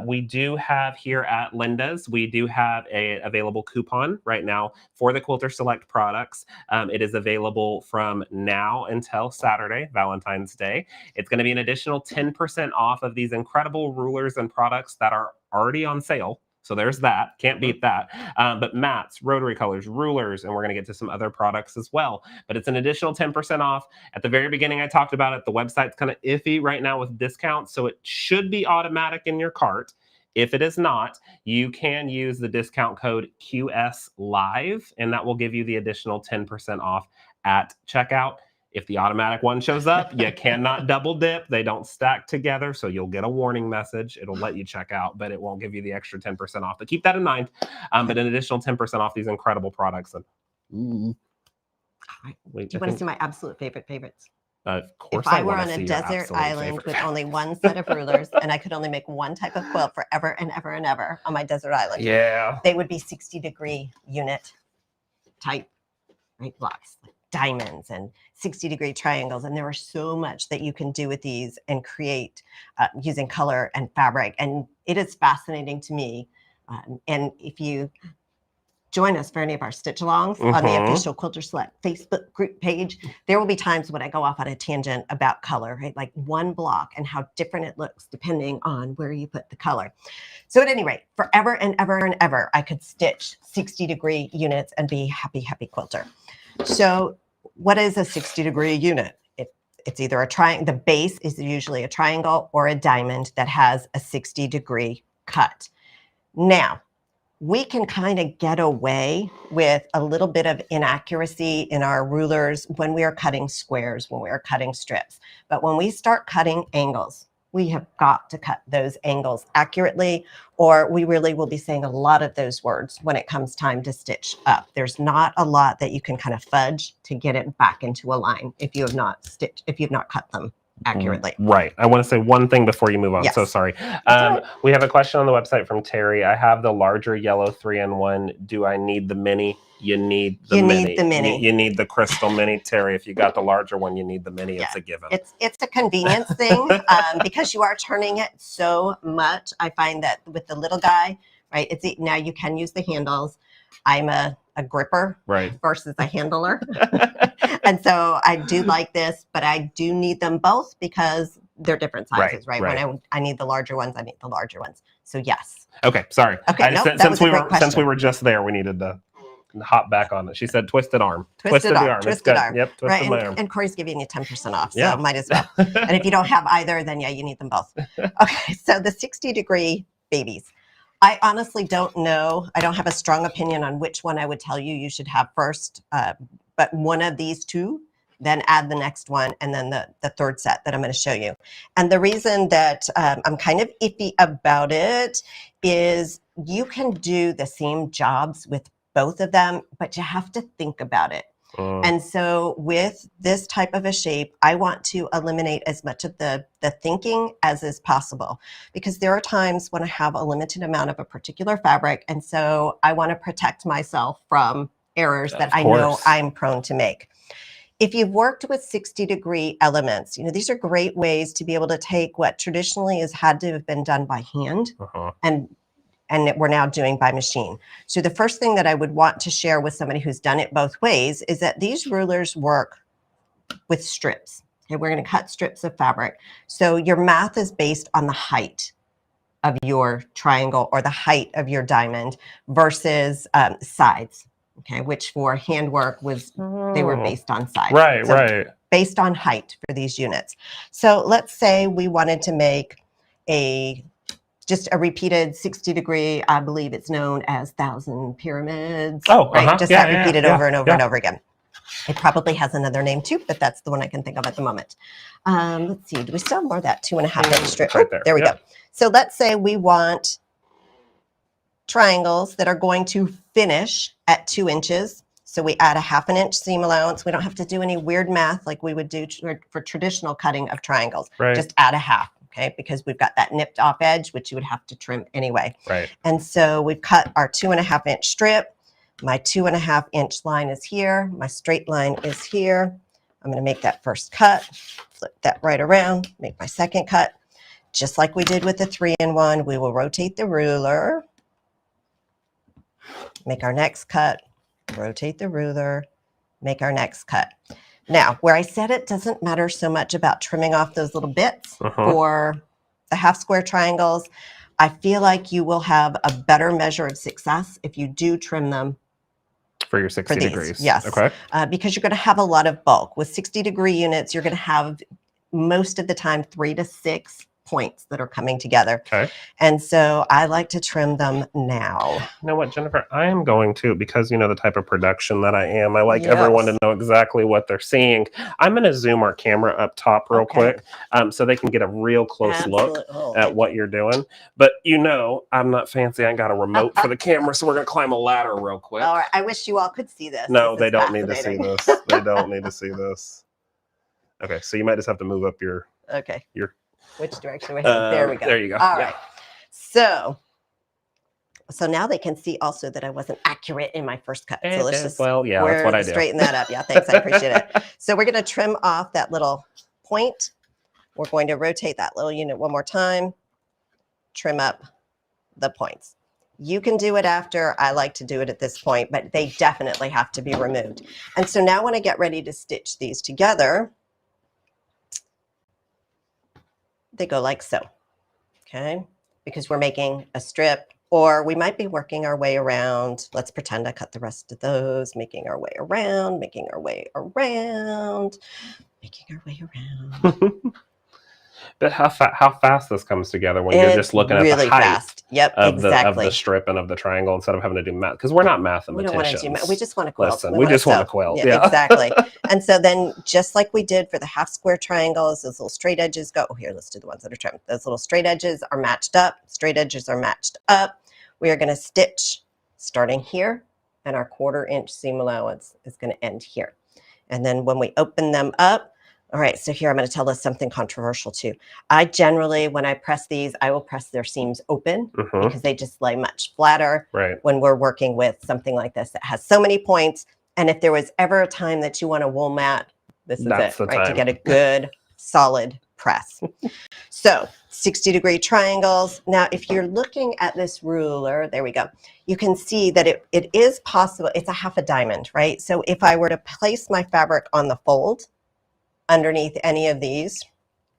we do have here at Linda's, we do have a available coupon right now for the Quilters Select products. It is available from now until Saturday, Valentine's Day. It's going to be an additional 10% off of these incredible rulers and products that are already on sale. So there's that. Can't beat that. But mats, rotary colors, rulers, and we're going to get to some other products as well. But it's an additional 10% off. At the very beginning, I talked about it. The website's kind of iffy right now with discounts, so it should be automatic in your cart. If it is not, you can use the discount code QSLive, and that will give you the additional 10% off at checkout. If the automatic one shows up, you cannot double dip. They don't stack together, so you'll get a warning message. It'll let you check out, but it won't give you the extra 10% off. But keep that in mind. But an additional 10% off these incredible products. And do you want to see my absolute favorites? Of course, if I were on a desert island with only one set of rulers and I could only make one type of quilt forever and ever and ever on my desert island, they would be 60-degree unit type blocks, like diamonds and 60-degree triangles. And there are so much that you can do with these and create using color and fabric. And it is fascinating to me. And if you join us for any of our stitch-alongs on the official Quilters Select Facebook group page, there will be times when I go off on a tangent about color, right? Like one block and how different it looks depending on where you put the color. So at any rate, forever and ever and ever, I could stitch 60-degree units and be happy, happy quilter. So what is a 60-degree unit? It's either a triangle, the base is usually a triangle or a diamond that has a 60-degree cut. Now, we can kind of get away with a little bit of inaccuracy in our rulers when we are cutting squares, when we are cutting strips. But when we start cutting angles, we have got to cut those angles accurately, or we really will be saying a lot of those words when it comes time to stitch up. There's not a lot that you can kind of fudge to get it back into a line if you have not cut them accurately. Right. I want to say one thing before you move on. Yes. So sorry. We have a question on the website from Terry. I have the larger yellow 3-in-1. Do I need the mini? You need the mini. You need the crystal mini, Terry. If you got the larger one, you need the mini. It's a given. It's a convenience thing because you are turning it so much. I find that with the little guy, right? Now you can use the handles. I'm a gripper versus a handler. And so I do like this, but I do need them both because they're different sizes, right? When I need the larger ones, I need the larger ones. So yes. Okay, sorry. Okay, since we were just there, we needed to hop back on it. She said twisted arm. Twisted arm. Twisted arm. Yep, twisted my arm. And Corey's giving you 10% off, so might as well. And if you don't have either, then you need them both. Okay, so the 60-degree babies. I honestly don't know. I don't have a strong opinion on which one I would tell you should have first, but one of these two, then add the next one, and then the third set that I'm going to show you. And the reason that I'm kind of iffy about it is you can do the same jobs with both of them, but you have to think about it. And so with this type of a shape, I want to eliminate as much of the thinking as is possible, because there are times when I have a limited amount of a particular fabric. And so I want to protect myself from errors that I know I'm prone to make. If you've worked with 60-degree elements, these are great ways to be able to take what traditionally has had to have been done by hand and that we're now doing by machine. So the first thing that I would want to share with somebody who's done it both ways is that these rulers work with strips. Okay, we're going to cut strips of fabric. So your math is based on the height of your triangle or the height of your diamond versus sides. okay, which for handwork was, they were based on size. Right, so right. Based on height for these units. So let's say we wanted to make just a repeated 60-degree, I believe it's known as 1,000 pyramids. Oh, right, just yeah, that repeated yeah, over and over and over again. It probably has another name too, but that's the one I can think of at the moment. Let's see, do we still have more of that 2.5-inch strip? Right there. There we go. So let's say we want triangles that are going to finish at 2 inches. So we add a 1/2 inch seam allowance. We don't have to do any weird math like we would do for traditional cutting of triangles. Right. Just add a 1/2, okay? Because we've got that nipped off edge, which you would have to trim anyway. Right. And so we've cut our 2.5-inch strip. My 2.5-inch line is here. My straight line is here. I'm going to make that first cut, flip that right around, make my second cut. Just like we did with the 3-in-1, we will rotate the ruler, make our next cut, rotate the ruler, make our next cut. Now, where I said it doesn't matter so much about trimming off those little bits for the half square triangles, I feel like you will have a better measure of success if you do trim them for your 60 degrees. Yes. Okay. Because you're going to have a lot of bulk. With 60-degree units, you're going to have most of the time 3 to 6 points that are coming together. Okay. And so I like to trim them now. You know what, Jennifer? I am going to, because you know the type of production that I am, I like everyone to know exactly what they're seeing. I'm going to zoom our camera up top real quick so they can get a real close look at what you're doing. But you know, I'm not fancy. I got a remote for the camera, so we're going to climb a ladder real quick. All right. I wish you all could see this. No, they don't need to see this. They don't need to see this. Okay, so you might just have to move up your... Okay. Your... Which direction? There we go. There you go. All right. So now they can see also that I wasn't accurate in my first cut. So let's just that's what I do. Straighten that up. Yeah, thanks. I appreciate it. So we're going to trim off that little point. We're going to rotate that little unit one more time. Trim up the points. You can do it after. I like to do it at this point, but they definitely have to be removed. And so now when I get ready to stitch these together, they go like so, okay? Because we're making a strip, or we might be working our way around. Let's pretend I cut the rest of those, making our way around, making our way around, making our way around. But how fast this comes together when you're just looking at the height of the strip and of the triangle instead of having to do math, because we're not mathematicians. We don't want to do math. We just want to quilt. Listen, we just want to quilt. Yeah, exactly. And so then, just like we did for the half square triangles, those little straight edges go. Oh, here, let's do the ones that are trimmed. Those little straight edges are matched up. Straight edges are matched up. We are going to stitch starting here, and our 1/4 inch seam allowance is going to end here. And then when we open them up, all right, so here I'm going to tell us something controversial too. I generally, when I press these, I will press their seams open because they just lay much flatter when we're working with something like this that has so many points. And if there was ever a time that you want a wool mat, this is it, right? To get a good, solid press. So 60-degree triangles. Now, if you're looking at this ruler, there we go. You can see that it is possible. It's a 1/2 diamond, right? So if I were to place my fabric on the fold, underneath any of these,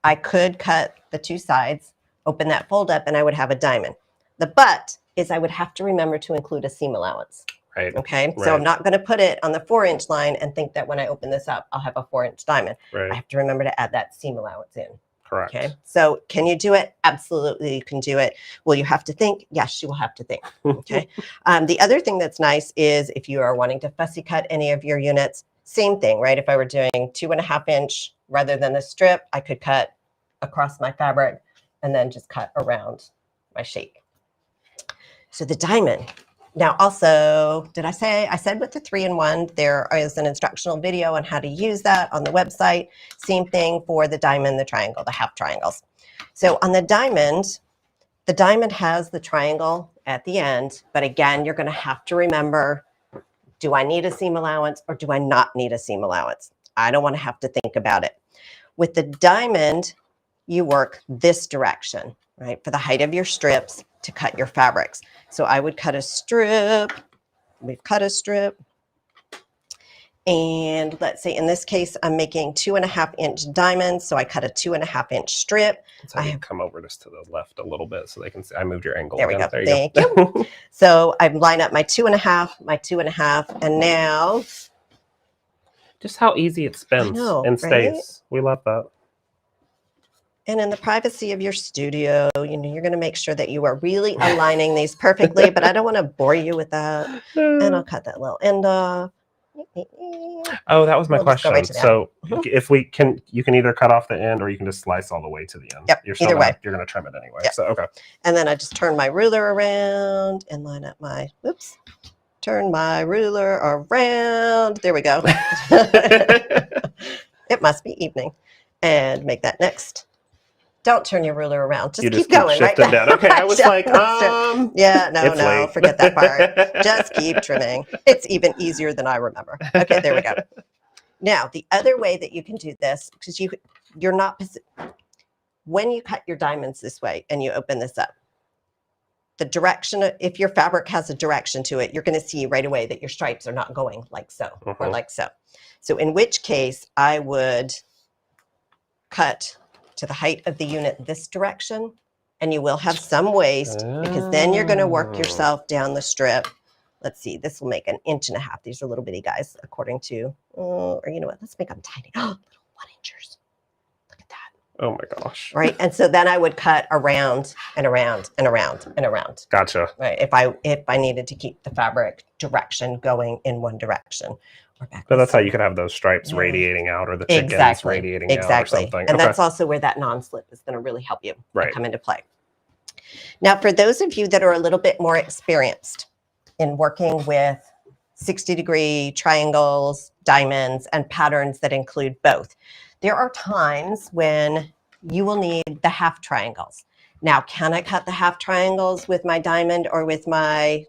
I could cut the 2 sides, open that fold up, and I would have a diamond. The but is I would have to remember to include a seam allowance. Right. Okay. Right. So I'm not going to put it on the 4-inch line and think that when I open this up, I'll have a 4-inch diamond. Right. I have to remember to add that seam allowance in. Correct. Okay. So can you do it? Absolutely, you can do it. Will you have to think? Yes, you will have to think. Okay. The other thing that's nice is if you are wanting to fussy cut any of your units, same thing, right? If I were doing 2.5-inch rather than the strip, I could cut across my fabric and then just cut around my shape. So the diamond. Now also, I said with the 3-in-1, there is an instructional video on how to use that on the website. Same thing for the diamond, the triangle, the half triangles. So on the diamond has the triangle at the end, but again, you're going to have to remember, do I need a seam allowance or do I not need a seam allowance? I don't want to have to think about it. With the diamond, you work this direction, right? For the height of your strips to cut your fabrics. So I would cut a strip. We've cut a strip. And let's say in this case, I'm making 2.5-inch diamonds. So I cut a 2.5-inch strip. So I come over just to the left a little bit so they can see. I moved your angle. There again. we go. There you Thank go. you. So I line up my 2.5, and now. Just how easy it spins and stays. Right? We love that. And in the privacy of your studio, you know, you're going to make sure that you are really aligning these perfectly, but I don't want to bore you with that. And I'll cut that little end off. Oh, that was my question. Right so if we can, you can either cut off the end or you can just slice all the way to the end. Yep, either way. You're going to trim it anyway. Yep. So, okay. And then I just turn my ruler around and line up my, turn my ruler around. There we go. It must be evening. And make that next. Don't turn your ruler around. Just keep going, right? Down. Okay, I was like, yeah, no, forget that part. Just keep trimming. It's even easier than I remember. Okay, there we go. Now, the other way that you can do this, because you're not, when you cut your diamonds this way and you open this up, the direction, if your fabric has a direction to it, you're going to see right away that your stripes are not going like so or like so. So in which case, I would cut to the height of the unit this direction, and you will have some waste because then you're going to work yourself down the strip. Let's see, this will make 1.5 inches. These are little bitty guys, according to, or you know what, let's make them tiny. Little 1-inchers. Look at that. Oh my gosh. Right, and so then I would cut around and around and around and around. Gotcha. Right, if I needed to keep the fabric direction going in one direction. But that's how you could have those stripes radiating out, or the chickens radiating out or something. And that's also where that non-slip is going to really help you come into play. Now, for those of you that are a little bit more experienced in working with 60-degree triangles, diamonds, and patterns that include both, there are times when you will need the half triangles. Now, can I cut the half triangles with my diamond or with my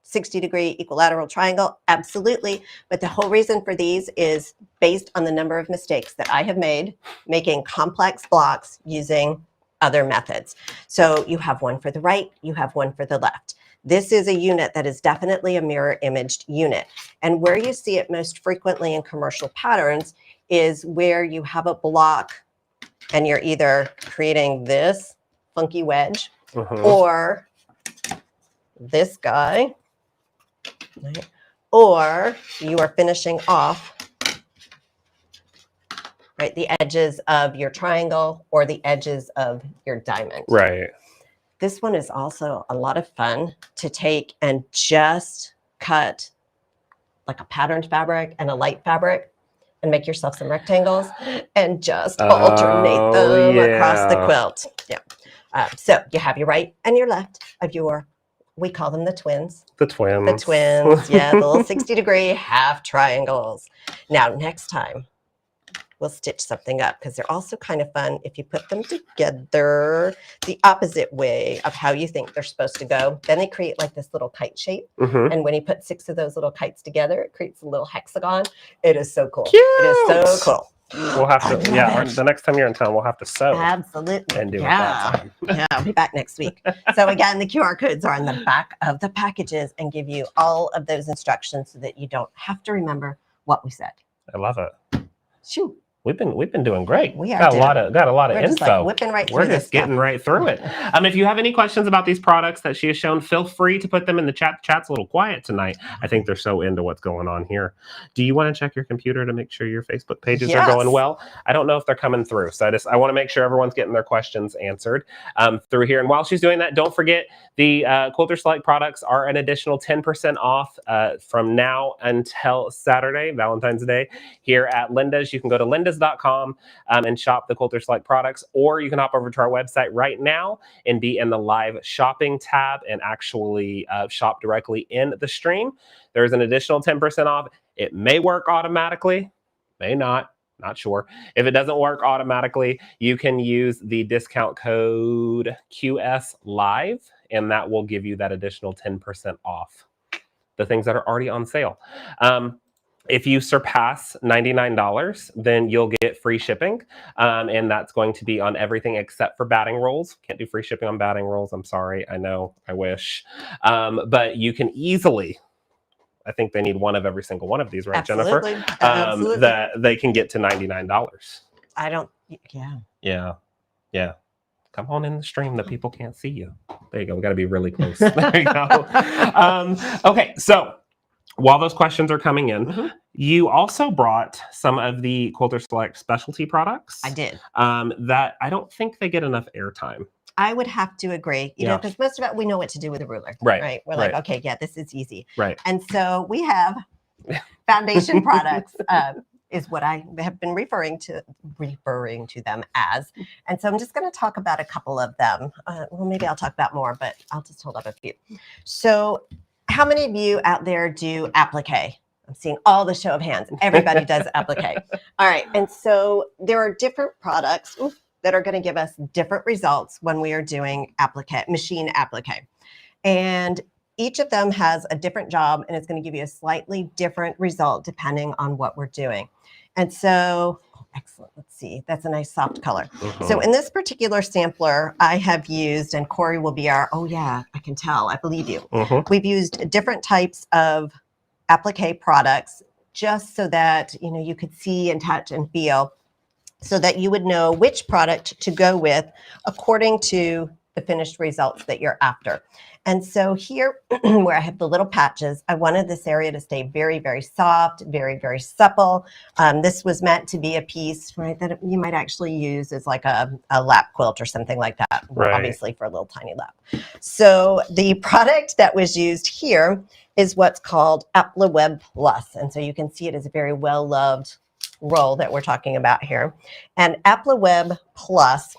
60-degree equilateral triangle? Absolutely. But the whole reason for these is based on the number of mistakes that I have made making complex blocks using other methods. So you have one for the right, you have one for the left. This is a unit that is definitely a mirror imaged unit. And where you see it most frequently in commercial patterns is where you have a block and you're either creating this funky wedge or this guy. Right. Or you are finishing off the edges of your triangle or the edges of your diamond. Right. This one is also a lot of fun to take and just cut like a patterned fabric and a light fabric and make yourself some rectangles and just alternate them across the quilt. Yeah. So you have your right and your left of your, we call them the twins. The twins. The twins, yeah, the little 60-degree half triangles. Now, next time, we'll stitch something up because they're also kind of fun if you put them together the opposite way of how you think they're supposed to go. Then they create like this little kite shape. And when you put 6 of those little kites together, it creates a little hexagon. It is so cool. Cute. It is so cool. We'll have to, the next time you're in town, we'll have to sew. Absolutely. And do it that time. Yeah, I'll be back next week. So again, the QR codes are on the back of the packages and give you all of those instructions so that you don't have to remember what we said. I love it. Shoot. We've been doing great. We are got a lot of We're info. just like whipping right through We're just getting right through it. If you have any questions about these products that she has shown, feel free to put them in the chat. Chat's a little quiet tonight. I think they're so into what's going on here. Do you want to check your computer to make sure your Facebook pages are going well? I don't know if they're coming through, so I want to make sure everyone's getting their questions answered through here. And while she's doing that, don't forget the Quilters Select products are an additional 10% off from now until Saturday, Valentine's Day, here at Linda's. You can go to lindas.com and shop the Quilters Select products, or you can hop over to our website right now and be in the live shopping tab and actually shop directly in the stream. There's an additional 10% off. It may work automatically, may not sure. If it doesn't work automatically, you can use the discount code QS Live, and that will give you that additional 10% off the things that are already on sale. If you surpass $99, then you'll get free shipping, and that's going to be on everything except for batting rolls. Can't do free shipping on batting rolls. I'm sorry. I know. I wish. But you can easily I think they need one of every single one of these, right, Absolutely. Jennifer? Absolutely. That they can get to $99. I don't, Yeah. Come on in the stream. The people can't see you. There you go. We got to be really close. There you go. Okay, so while those questions are coming in, you also brought some of the Quilters Select specialty products. I did. That I don't think they get enough airtime. I would have to agree, you know, because most of it, we know what to do with a ruler, right? We're like, okay, yeah, this is easy. Right. And so we have foundation products, is what I have been referring to them as. And so I'm just going to talk about a couple of them. Well, maybe I'll talk about more, but I'll just hold up a few. So how many of you out there do applique? I'm seeing all the show of hands. Everybody does applique. All right. And so there are different products that are going to give us different results when we are doing applique, machine applique. And each of them has a different job, and it's going to give you a slightly different result depending on what we're doing. And so, excellent. Let's see. That's a nice soft color. So in this particular sampler, I have used, and Corey will be our, oh yeah, I can tell. I believe you. We've used different types of applique products just so that, you know, you could see and touch and feel, so that you would know which product to go with according to the finished results that you're after. And so here, where I have the little patches, I wanted this area to stay very, very soft, very, very supple. This was meant to be a piece, right, that you might actually use as like a lap quilt or something like that, obviously for a little tiny lap. So the product that was used here is what's called AppliWeb Plus. And so you can see it as a very well-loved roll that we're talking about here. And AppliWeb Plus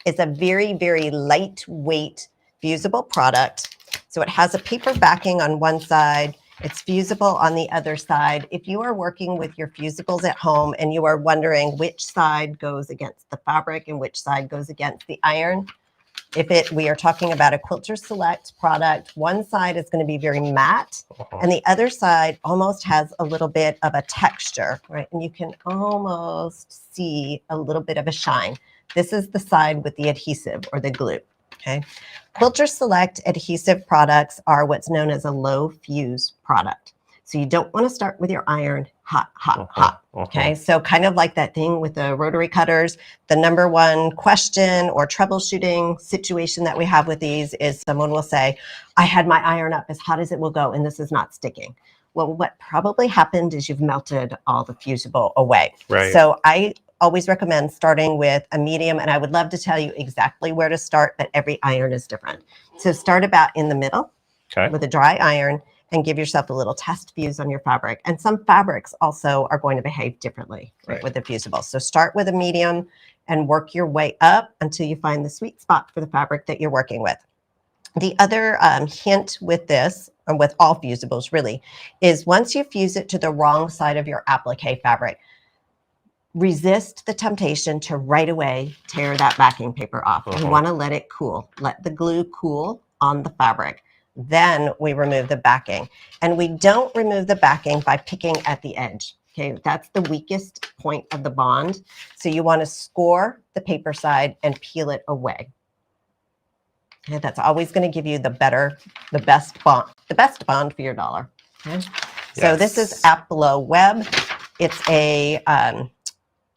is a very, very lightweight fusible product. So it has a paper backing on one side. It's fusible on the other side. If you are working with your fusibles at home and you are wondering which side goes against the fabric and which side goes against the iron, we are talking about a Quilters Select product, one side is going to be very matte and the other side almost has a little bit of a texture, right? And you can almost see a little bit of a shine. This is the side with the adhesive or the glue, okay? Quilters Select adhesive products are what's known as a low fuse product. So you don't want to start with your iron hot, okay? So kind of like that thing with the rotary cutters, the number one question or troubleshooting situation that we have with these is someone will say, I had my iron up as hot as it will go and this is not sticking. Well, what probably happened is you've melted all the fusible away. Right. So I always recommend starting with a medium, and I would love to tell you exactly where to start, but every iron is different. So start about in the middle with a dry iron and give yourself a little test fuse on your fabric. And some fabrics also are going to behave differently with the fusible. So start with a medium and work your way up until you find the sweet spot for the fabric that you're working with. The other hint with this, or with all fusibles really, is once you fuse it to the wrong side of your applique fabric, resist the temptation to right away tear that backing paper off. You want to let it cool. Let the glue cool on the fabric. Then we remove the backing. And we don't remove the backing by picking at the edge. Okay, that's the weakest point of the bond. So you want to score the paper side and peel it away. Okay, that's always going to give you the best bond for your dollar. Okay? So this is AppliWeb. It's a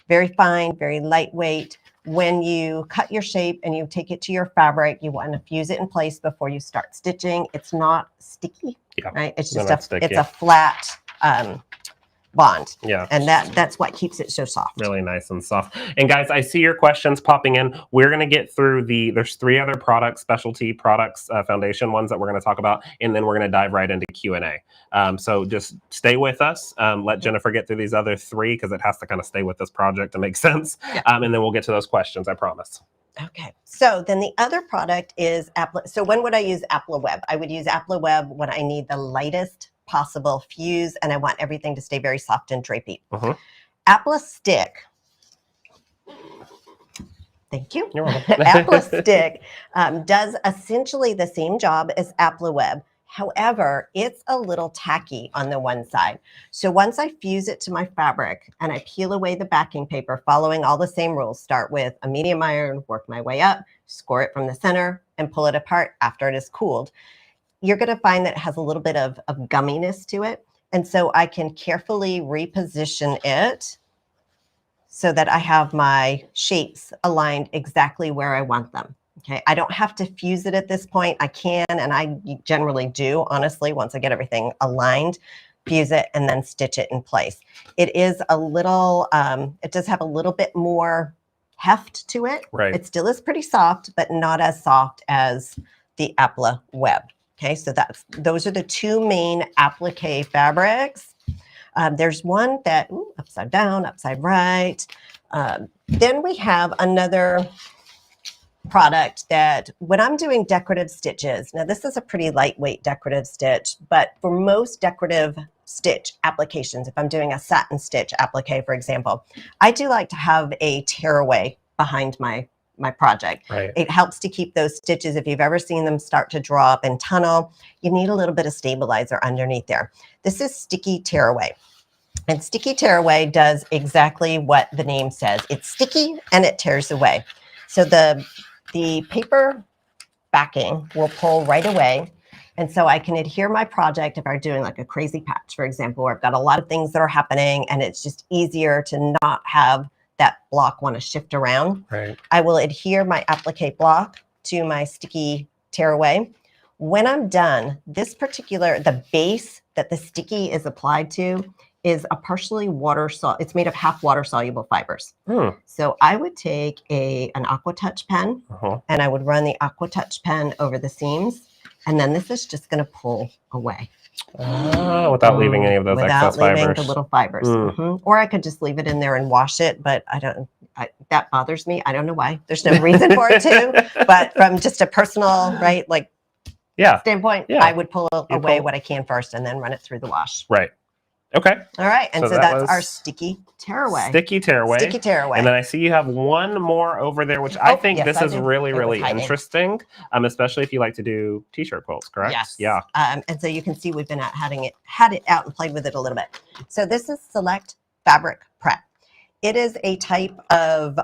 very fine, very lightweight. When you cut your shape and you take it to your fabric, you want to fuse it in place before you start stitching. It's not sticky, right? It's just it's a flat bond. And that's what keeps it so soft. Really nice and soft. And guys, I see your questions popping in. We're going to get through there's 3 other products, specialty products, foundation ones that we're going to talk about, and then we're going to dive right into Q&A. So just stay with us. Let Jennifer get through these other 3 because it has to kind of stay with this project to make sense. And then we'll get to those questions, I promise. Okay, so then the other product is so when would I use AppliWeb? I would use AppliWeb when I need the lightest possible fuse and I want everything to stay very soft and drapey. AppliStick, thank you. You're welcome. AppliStick does essentially the same job as AppliWeb. However, it's a little tacky on the one side. So once I fuse it to my fabric and I peel away the backing paper, following all the same rules, start with a medium iron, work my way up, score it from the center, and pull it apart after it is cooled. you're going to find that it has a little bit of gumminess to it. And so I can carefully reposition it so that I have my shapes aligned exactly where I want them. Okay, I don't have to fuse it at this point. I can, and I generally do, honestly, once I get everything aligned, fuse it and then stitch it in place. It is a little, it does have a little bit more heft to it. Right. It still is pretty soft, but not as soft as the applique web. Okay, so those are the two main applique fabrics. There's one that, upside down, upside right. Then we have another product that when I'm doing decorative stitches, now this is a pretty lightweight decorative stitch, but for most decorative stitch applications, if I'm doing a satin stitch applique, for example, I do like to have a tearaway behind my project. Right. It helps to keep those stitches. If you've ever seen them start to draw up and tunnel, you need a little bit of stabilizer underneath there. This is sticky tearaway. And sticky tearaway does exactly what the name says. It's sticky and it tears away. So the paper backing will pull right away. And so I can adhere my project if I'm doing like a crazy patch, for example, where I've got a lot of things that are happening and it's just easier to not have that block want to shift around. Right. I will adhere my applique block to my sticky tearaway. When I'm done, the base that the sticky is applied to is a partially it's made of half water soluble fibers. So I would take an Aqua Touch pen and I would run the Aqua Touch pen over the seams, and then this is just going to pull away. Without leaving any of those excess fibers. Without leaving the little fibers. Or I could just leave it in there and wash it, but that bothers me. I don't know why. There's no reason for it to, but from just a personal, standpoint, I would pull away what I can first and then run it through the wash. Right. Okay. All right. And so that's our sticky tearaway. Sticky tearaway. Sticky tearaway. And then I see you have one more over there, which I think this is really, really interesting, especially if you like to do t-shirt quilts, correct? Yes. Yeah. And so you can see we've been had it out and played with it a little bit. So this is Select Fabric Prep. It is a type of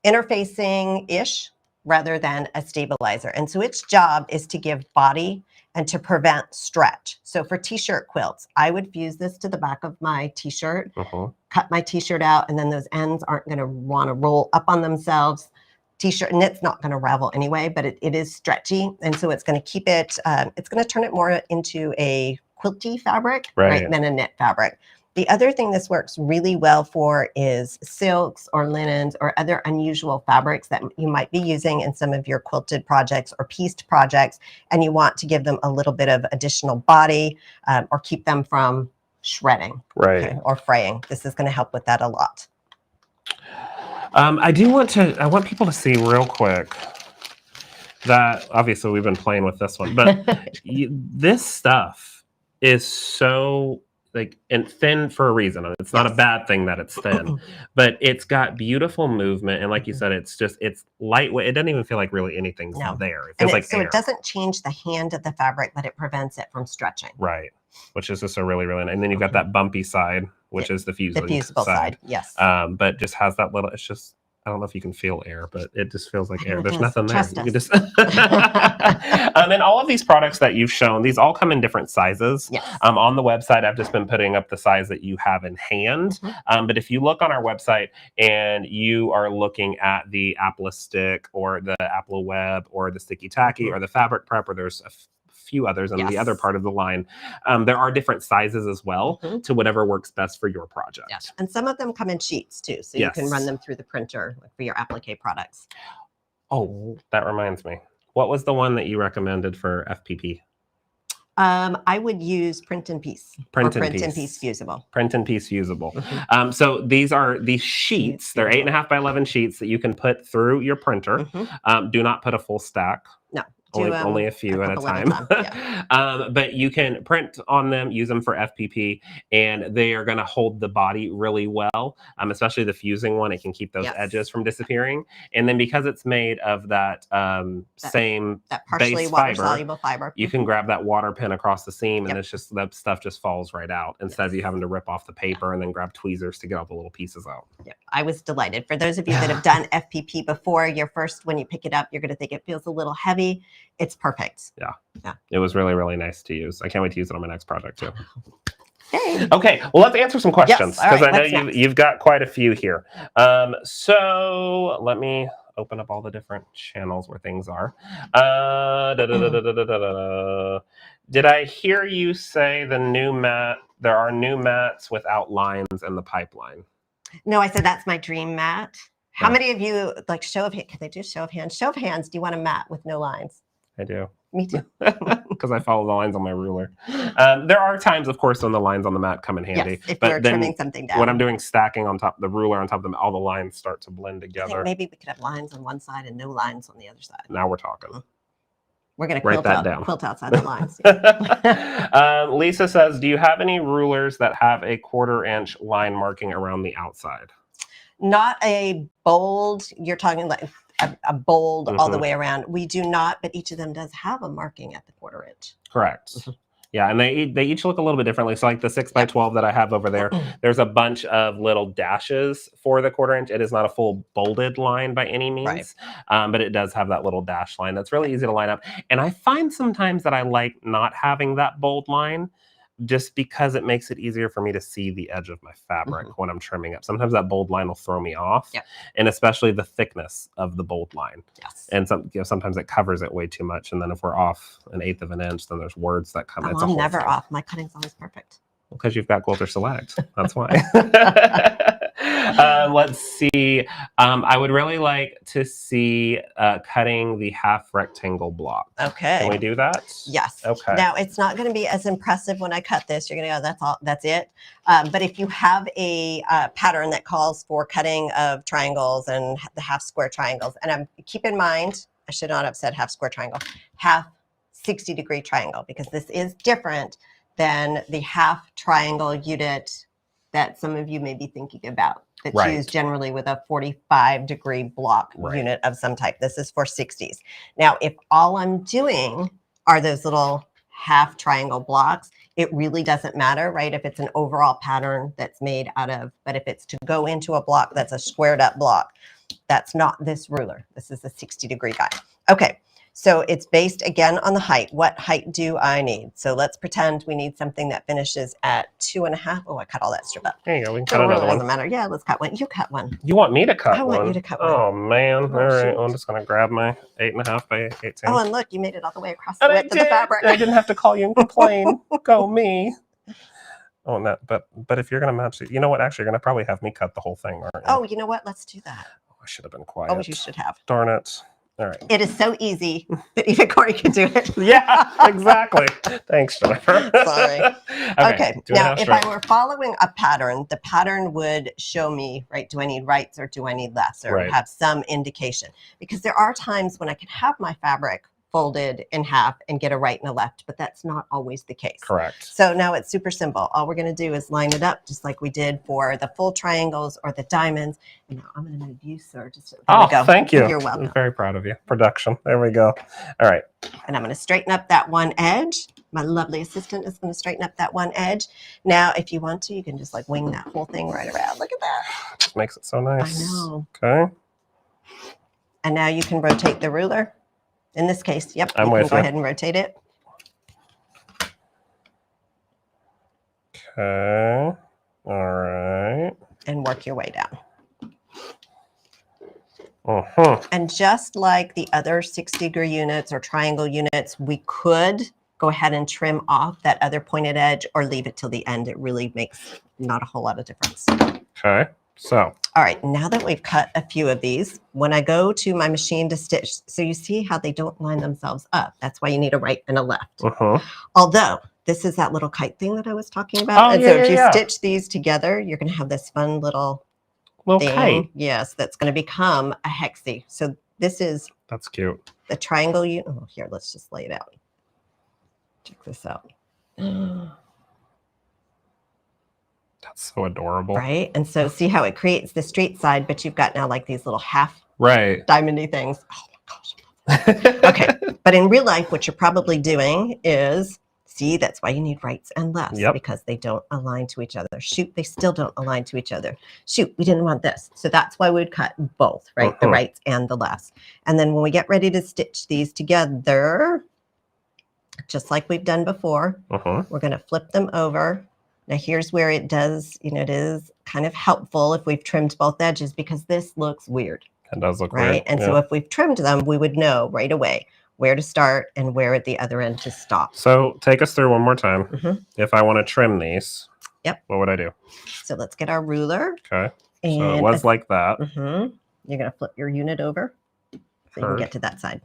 interfacing-ish rather than a stabilizer. And so its job is to give body and to prevent stretch. So for t-shirt quilts, I would fuse this to the back of my t-shirt, cut my t-shirt out, and then those ends aren't going to want to roll up on themselves. T-shirt, and it's not going to ravel anyway, but it is stretchy. And so it's going to keep it, it's going to turn it more into a quilty fabric than a knit fabric. The other thing this works really well for is silks or linens or other unusual fabrics that you might be using in some of your quilted projects or pieced projects, and you want to give them a little bit of additional body or keep them from shredding or fraying. This is going to help with that a lot. I want people to see real quick that obviously we've been playing with this one, but this stuff is so and thin for a reason. It's not a bad thing that it's thin, but it's got beautiful movement. And like you said, it's lightweight. It doesn't even feel like really anything's there. It feels like air. It doesn't change the hand of the fabric, but it prevents it from stretching. Right. Which is just a really, really, and then you've got that bumpy side, which is the fusible side. Yes. But just has that little, it's just, I don't know if you can feel air, but it just feels like air. There's nothing there. You can just and all of these products that you've shown, these all come in different sizes. Yes. On the website, I've just been putting up the size that you have in hand. But if you look on our website and you are looking at the applique stick or the applique web or the sticky tacky or the fabric prep, or there's a few others in the other part of the line, there are different sizes as well to whatever works best for your project. Yes. And some of them come in sheets too, so you can run them through the printer for your applique products. Oh, that reminds me. What was the one that you recommended for FPP? I would use print and piece. Print and piece fusible. Print and piece fusible. So these are these sheets. They're 8.5 by 11 sheets that you can put through your printer. Do not put a full stack. No. Only a few at a time. But you can print on them, use them for FPP, and they are going to hold the body really well, especially the fusing one. It can keep those edges from disappearing. And then because it's made of that same partially base water-soluble fiber, you can grab that water pin across the seam, and it's just that stuff just falls right out instead of you having to rip off the paper and then grab tweezers to get all the little pieces out. I was delighted. For those of you that have done FPP before, when you pick it up, you're going to think it feels a little heavy. It's perfect. Yeah. Yeah. It was really, really nice to use. I can't wait to use it on my next project too. Yay. Okay, well, let's answer some questions because right, I know you've got quite a few here. So let me open up all the different channels where things are. Did I hear you say there are new mats without lines in the pipeline? No, I said that's my dream mat. How many of you, like, show of hands? Can they do show of hands? Show of hands. Do you want a mat with no lines? I do. Me too. Because I follow the lines on my ruler. There are times, of course, when the lines on the mat come in handy. Yes, if but you're trimming something down. When I'm doing stacking on top, the ruler on top of them, all the lines start to blend together. I think maybe we could have lines on one side and no lines on the other side. Now we're talking. We're going to quilt outside the lines. Lisa says, do you have any rulers that have a 1/4 inch line marking around the outside? Not a bold, you're talking like a bold all the way around. We do not, but each of them does have a marking at the 1/4 inch. Correct. Yeah, and they each look a little bit differently. So like the 6x12 that I have over there, there's a bunch of little dashes for the 1/4 inch. It is not a full bolded line by any means, but it does have that little dash line that's really easy to line up. And I find sometimes that I like not having that bold line just because it makes it easier for me to see the edge of my fabric when I'm trimming up. Sometimes that bold line will throw me off, and especially the thickness of the bold line. Yes. And sometimes it covers it way too much, and then if we're off 1/8 of an inch, then there's words that come. Oh, I'm never off. My cutting's always perfect. Because you've got Quilters Select. That's why. Let's see. I would really like to see cutting the half rectangle block. Okay. Can we do that? Yes. Okay. Now, it's not going to be as impressive when I cut this. You're going to go, that's all, that's it. But if you have a pattern that calls for cutting of triangles and the half square triangles, and keep in mind, I should not have said half square triangle, half 60-degree triangle, because this is different than the half triangle unit that some of you may be thinking about. That's used generally with a 45-degree block unit of some type. This is for 60s. Now, if all I'm doing are those little half triangle blocks, it really doesn't matter, right? If it's an overall pattern that's made out of, but if it's to go into a block that's a squared up block, that's not this ruler. This is a 60-degree guy. Okay. So it's based again on the height. What height do I need? So let's pretend we need something that finishes at 2.5. Oh, I cut all that strip up. There you go. We can cut another one. Doesn't matter. Yeah, let's cut one. You cut one. You want me to cut one? I want you to cut one. Oh man! All right. Well, I'm just gonna grab my 8.5 by 18. Oh, and look, you made it all the way across the width of the fabric. I didn't have to call you and complain. Go me. Oh, no, but if you're gonna match it, you know what? Actually, you're gonna probably have me cut the whole thing, aren't you? Oh, you know what? Let's do that. Oh, I should have been quiet. Oh, you should have. Darn it. All right. It is so easy that even Corey can do it. Yeah, exactly. Thanks, Jennifer. Sorry. Okay. Now, if I were following a pattern, the pattern would show me, right, do I need rights or do I need less, or have some indication? Because there are times when I can have my fabric folded in half and get a right and a left, but that's not always the case. Correct. So now it's super simple. All we're going to do is line it up just like we did for the full triangles or the diamonds. And now I'm going to move you, sir. Just there we go. Thank you. You're welcome. I'm very proud of you. Production. There we go. All right. And I'm going to straighten up that one edge. My lovely assistant is going to straighten up that one edge. Now, if you want to, you can just like wing that whole thing right around. Look at that. Just makes it so nice. I know. Okay. And now you can rotate the ruler. In this case, yep, I'm you with can go you. ahead and rotate it. Okay. All right. And work your way down. Uh-huh. And just like the other 60-degree units or triangle units, we could go ahead and trim off that other pointed edge or leave it till the end. It really makes not a whole lot of difference. Okay. So. All right, now that we've cut a few of these, when I go to my machine to stitch, so you see how they don't line themselves up. That's why you need a right and a left. Although this is that little kite thing that I was talking about. And so if you stitch these together, you're going to have this fun little thing. Kite. Yes, that's going to become a hexie. So this is That's cute. the triangle unit. Oh, here, let's just lay it out. Check this out. That's so adorable. Right? And so see how it creates the straight side, but you've got now like these little half diamondy things. Oh my gosh. Okay. But in real life, what you're probably doing is See, that's why you need rights and lefts, Yep. because they don't align to each other. Shoot, they still don't align to each other. Shoot, we didn't want this. So that's why we'd cut both, right? The rights and the lefts. And then when we get ready to stitch these together, just like we've done before, we're going to flip them over. Now here's where it does, it is kind of helpful if we've trimmed both edges, because this looks weird. It does look right. weird. And so if we've trimmed them, we would know right away where to start and where at the other end to stop. So take us through one more time. If I want to trim these, what would I do? So let's get our ruler. Okay. And so it was like that. You're going to flip your unit over so you can get to that side.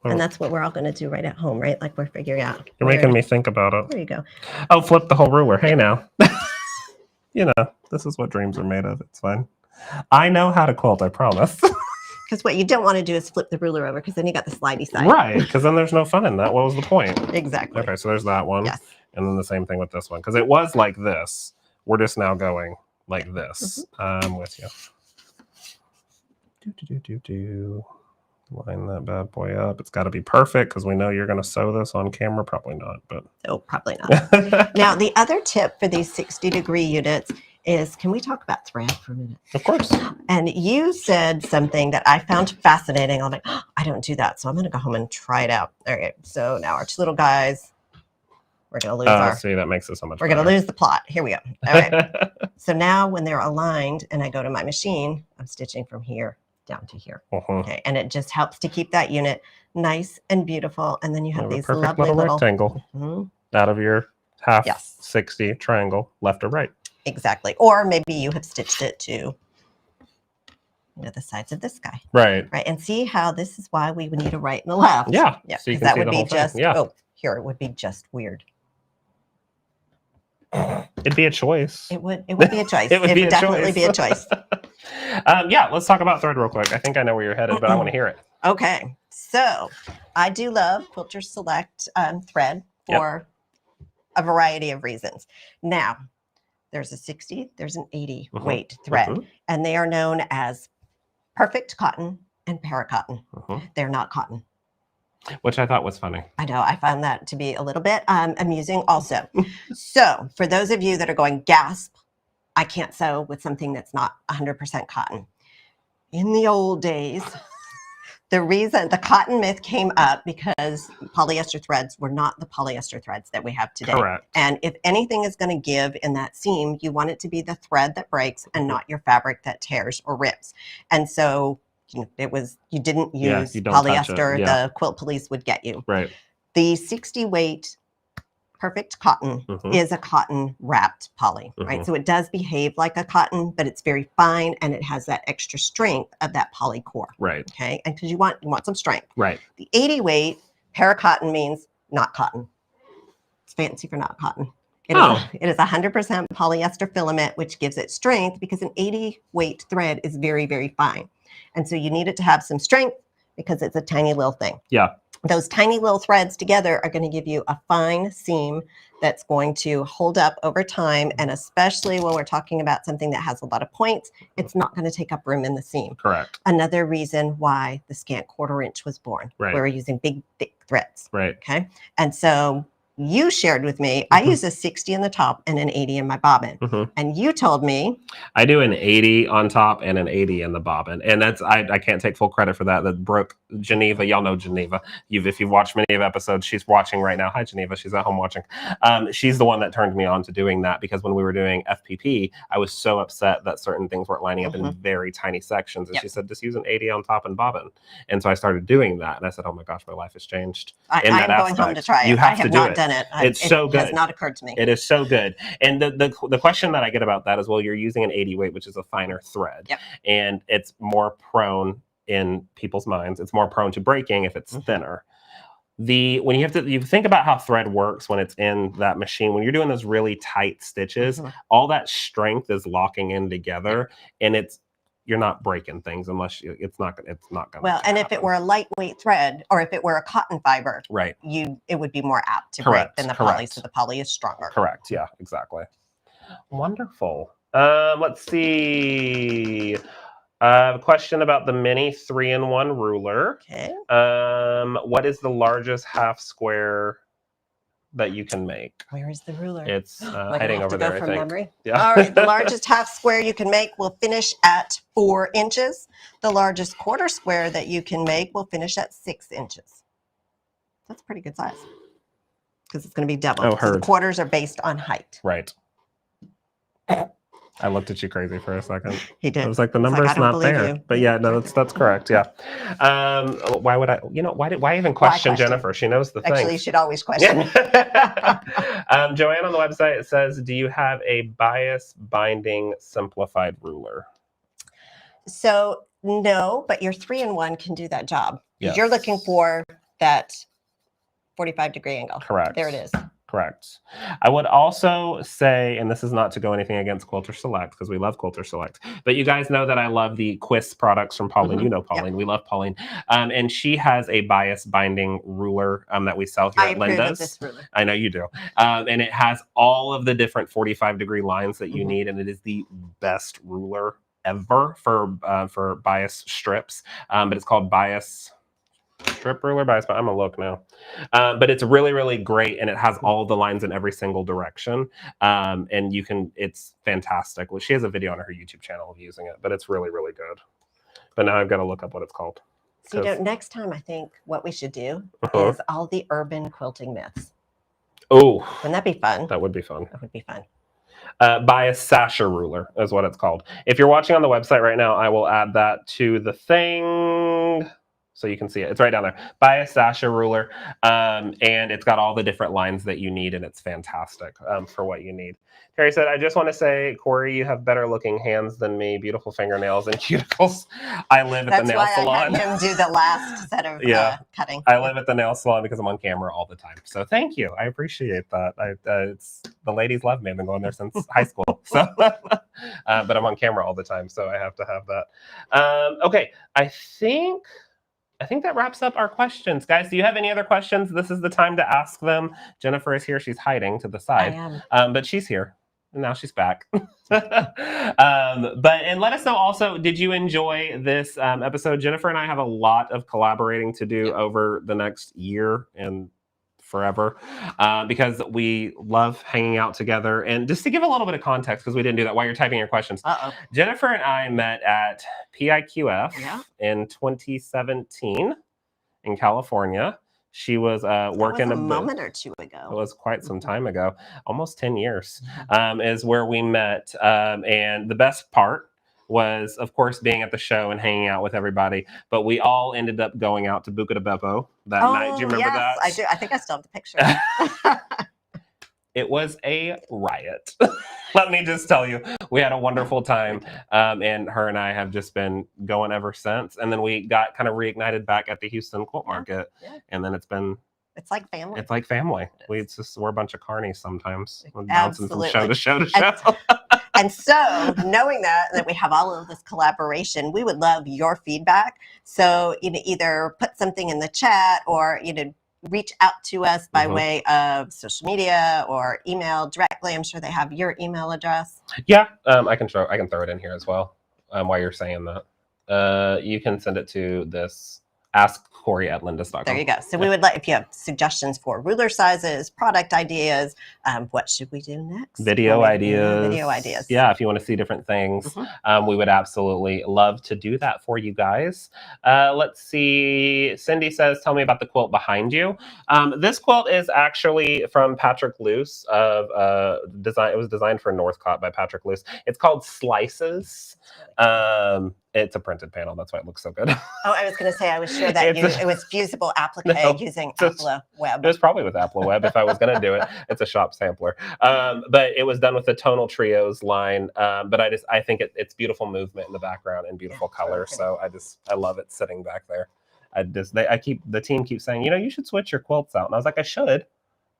And that's what we're all going to do right at home, right? Like we're figuring out. You're making me think about it. There you go. Oh, flip the whole ruler. Hey now. This is what dreams are made of. It's fine. I know how to quilt, I promise. Because what you don't want to do is flip the ruler over, because then you got the slidey side. Right, because then there's no fun in that. What was the point? Exactly. Okay, so there's that one. Yes. And then the same thing with this one. Because it was like this. We're just now going like this. I'm with you. Line that bad boy up. It's got to be perfect, because we know you're going to sew this on camera. Probably not, but... Oh, probably not. Now, the other tip for these 60-degree units is, can we talk about thread for a minute? Of course. And you said something that I found fascinating. I'm like, oh, I don't do that, so I'm going to go home and try it out. All right, so now our two little guys, we're going to lose our... See, that makes it so much We're going to lose the plot. Here we go. All right. So now when they're aligned and I go to my machine, I'm stitching from here down to here. Okay, and it just helps to keep that unit nice and beautiful. And then you have these perfect lovely little rectangle out of your half 60 triangle, left or right. Exactly. Or maybe you have stitched it to the sides of this guy. Right. And see how this is why we would need a right and a left. Yeah. So that would be just, here, it would be just weird. It'd be a choice. It would be a choice. It would definitely be a choice. Let's talk about thread real quick. I think I know where you're headed, but I want to hear it. Okay. So I do love Quilters Select thread for a variety of reasons. Now, there's a 60, there's an 80 weight thread, and they are known as perfect cotton and paracotton. They're not cotton. Which I thought was funny. I know. I found that to be a little bit amusing also. So for those of you that are going, gasp, I can't sew with something that's not 100% cotton. In the old days, the reason the cotton myth came up because polyester threads were not the polyester threads that we have today. Correct. And if anything is going to give in that seam, you want it to be the thread that breaks and not your fabric that tears or rips. And so it was, you didn't use polyester, the quilt police would get you. Right. The 60 weight perfect cotton is a cotton wrapped poly, right? So it does behave like a cotton, but it's very fine and it has that extra strength of that poly core. Right. Okay. And because you want some strength. Right. The 80 weight paracotton means not cotton. It's fancy for not cotton. It is 100% polyester filament, which gives it strength because an 80 weight thread is very, very fine. And so you need it to have some strength because it's a tiny little thing. Yeah. Those tiny little threads together are going to give you a fine seam that's going to hold up over time. And especially when we're talking about something that has a lot of points, it's not going to take up room in the seam. Correct. Another reason why the scant 1/4 inch was born. Right. We were using big, thick threads. Right. Okay. And so you shared with me, I use a 60 in the top and an 80 in my bobbin. And you told me I do an 80 on top and an 80 in the bobbin. And that's, I can't take full credit for that. That Brooke, Geneva, y'all know Geneva. If you've watched many of episodes, she's watching right now. Hi, Geneva. She's at home watching. She's the one that turned me on to doing that because when we were doing FPP, I was so upset that certain things weren't lining up in very tiny sections. And she said, just use an 80 on top and bobbin. And so I started doing that. And I said, oh my gosh, my life has changed. I'm going home to try it. You have to do it. It's so good. It has not occurred to me. It is so good. And the question that I get about that is, well, you're using an 80 weight, which is a finer thread. Yep. And it's more prone in people's minds. It's more prone to breaking if it's thinner. When you think about how thread works when it's in that machine, when you're doing those really tight stitches, all that strength is locking in together, and you're not breaking things unless it's not going to. Well, and if it were a lightweight thread or if it were a cotton fiber, right, it would be more apt to break than the poly. So the poly is stronger. Correct. Yeah, exactly. Wonderful. Let's see. Question about the mini 3-in-1 ruler. Okay. What is the largest half square that you can make? Where is the ruler? It's Am I gonna hiding have over to go there, I from think. memory? Yeah. All right. The largest half square you can make will finish at 4 inches. The largest quarter square that you can make will finish at 6 inches. That's a pretty good size because it's going to be double. Oh, so heard. the quarters are based on height. Right. I looked at you crazy for a second. He did. I was like, the number's not there. You. But yeah, no, that's correct. Yeah. Why would I? You know, why even question Jennifer? She knows the thing. Actually, you should always question. Joanne on the website says, "Do you have a bias binding simplified ruler?" So no, but your 3-in-1 can do that job. Yes. You're looking for that 45-degree angle. Correct. There it is. Correct. I would also say, and this is not to go anything against Quilters Select because we love Quilters Select, but you guys know that I love the Quist products from Pauline. You know Pauline. Yep. We love Pauline. And she has a bias binding ruler that we sell here at Linda's. Of this ruler. I know you do. And it has all of the different 45-degree lines that you need, and it is the best ruler ever for bias strips. But it's called Bias Strip Ruler Bias. I'm gonna look now, but it's really, really great, and it has all the lines in every single direction. And you can, it's fantastic. Well, she has a video on her YouTube channel of using it, but it's really, really good. But now I've got to look up what it's called. So next time, I think what we should do is all the urban quilting myths. Oh, wouldn't that be fun? That would be fun. That would be fun. Bias Sasha ruler is what it's called. If you're watching on the website right now, I will add that to the thing so you can see it. It's right down there. Bias Sasha ruler, and it's got all the different lines that you need, and it's fantastic for what you need. Terry said, "I just want to say, Corey, you have better looking hands than me. Beautiful fingernails and cuticles. I live at the nail salon." That's why I had him do the last set of cutting. I live at the nail salon because I'm on camera all the time. So thank you. I appreciate that. It's the ladies love me. I've been going there since high school. So, but I'm on camera all the time, so I have to have that. Okay, I think that wraps up our questions. Guys, do you have any other questions? This is the time to ask them. Jennifer is here. She's hiding to the side. I am. But she's here. Now she's back. And let us know also, did you enjoy this episode? Jennifer and I have a lot of collaborating to do over the next year and forever because we love hanging out together. And just to give a little bit of context, because we didn't do that while you're typing your questions, Jennifer and I met at PIQF in 2017 in California. She was working a moment or two ago. It was quite some time ago, almost 10 years, is where we met. And the best part was, of course, being at the show and hanging out with everybody. But we all ended up going out to Buca de Beppo that night. Do you remember that? I do. I think I still have the picture. It was a riot. Let me just tell you, we had a wonderful time, and her and I have just been going ever since. And then we got kind of reignited back at the Houston Quilt Market, and then it's like family. It's like family. We're a bunch of carnies sometimes. We're bouncing from show to show to show. And so, knowing that we have all of this collaboration, we would love your feedback. So, either put something in the chat or reach out to us by way of social media or email directly. I'm sure they have your email address. Yeah, I can throw it in here as well. While you're saying that, you can send it to this askcorey@lindas.com. There you go. So we would like, if you have suggestions for ruler sizes, product ideas, what should we do next? Video ideas. Yeah, if you want to see different things, we would absolutely love to do that for you guys. Let's see. Cindy says, "Tell me about the quilt behind you." This quilt is actually from Patrick Luce of design. It was designed for Northcott by Patrick Luce. It's called Slices. It's a printed panel. That's why it looks so good. Oh, I was going to say, I was sure that it was fusible applique using Apple Web. It was probably with Apple Web if I was going to do it. It's a shop sampler. But it was done with the Tonal Trios line. But I think it's beautiful movement in the background and beautiful color. So I love it sitting back there. The team keeps saying, you should switch your quilts out. And I was like, I should,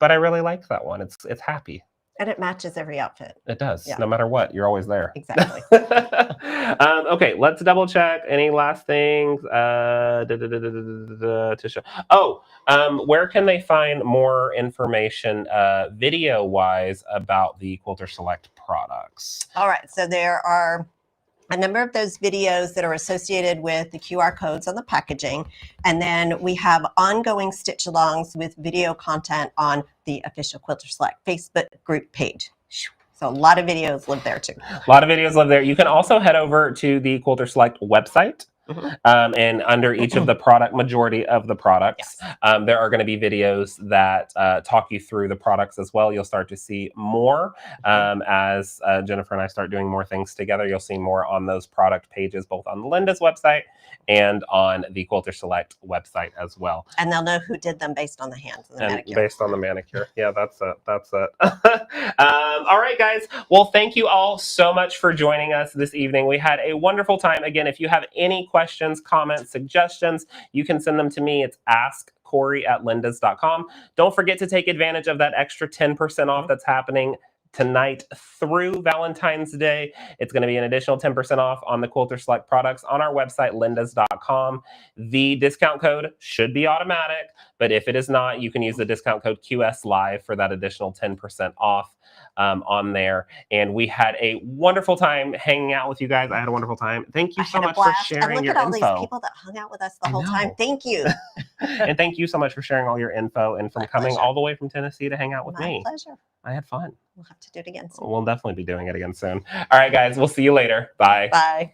but I really like that one. It's happy. And it matches every outfit. It does. Yeah. No matter what, you're always there. Exactly. Okay, let's double check. Any last things to show? Oh, where can they find more information video-wise about the Quilters Select products? All right. So there are a number of those videos that are associated with the QR codes on the packaging. And then we have ongoing stitch alongs with video content on the official Quilters Select Facebook group page. So a lot of videos live there too. A lot of videos live there. You can also head over to the Quilters Select website. And under each of the majority of the products, there are going to be videos that talk you through the products as well. You'll start to see more as Jennifer and I start doing more things together. You'll see more on those product pages, both on Linda's website and on the Quilters Select website as well. And they'll know who did them based on the hands and the manicure. Based on the manicure. Yeah, that's it. That's it. All right, guys. Well, thank you all so much for joining us this evening. We had a wonderful time. Again, if you have any questions, comments, suggestions, you can send them to me. It's askcorey@lindas.com. Don't forget to take advantage of that extra 10% off that's happening tonight through Valentine's Day. It's going to be an additional 10% off on the Quilters Select products on our website, lindas.com. The discount code should be automatic, but if it is not, you can use the discount code QSLive for that additional 10% off on there. And we had a wonderful time hanging out with you guys. I had a wonderful time. Thank you so much for sharing your info. And look at all these people that hung out with us the whole time. Thank you. And thank you so much for sharing all your info and from coming all the way from Tennessee to hang out with me. My pleasure. I had fun. We'll have to do it again soon. We'll definitely be doing it again soon. All right, guys. We'll see you later. Bye. Bye.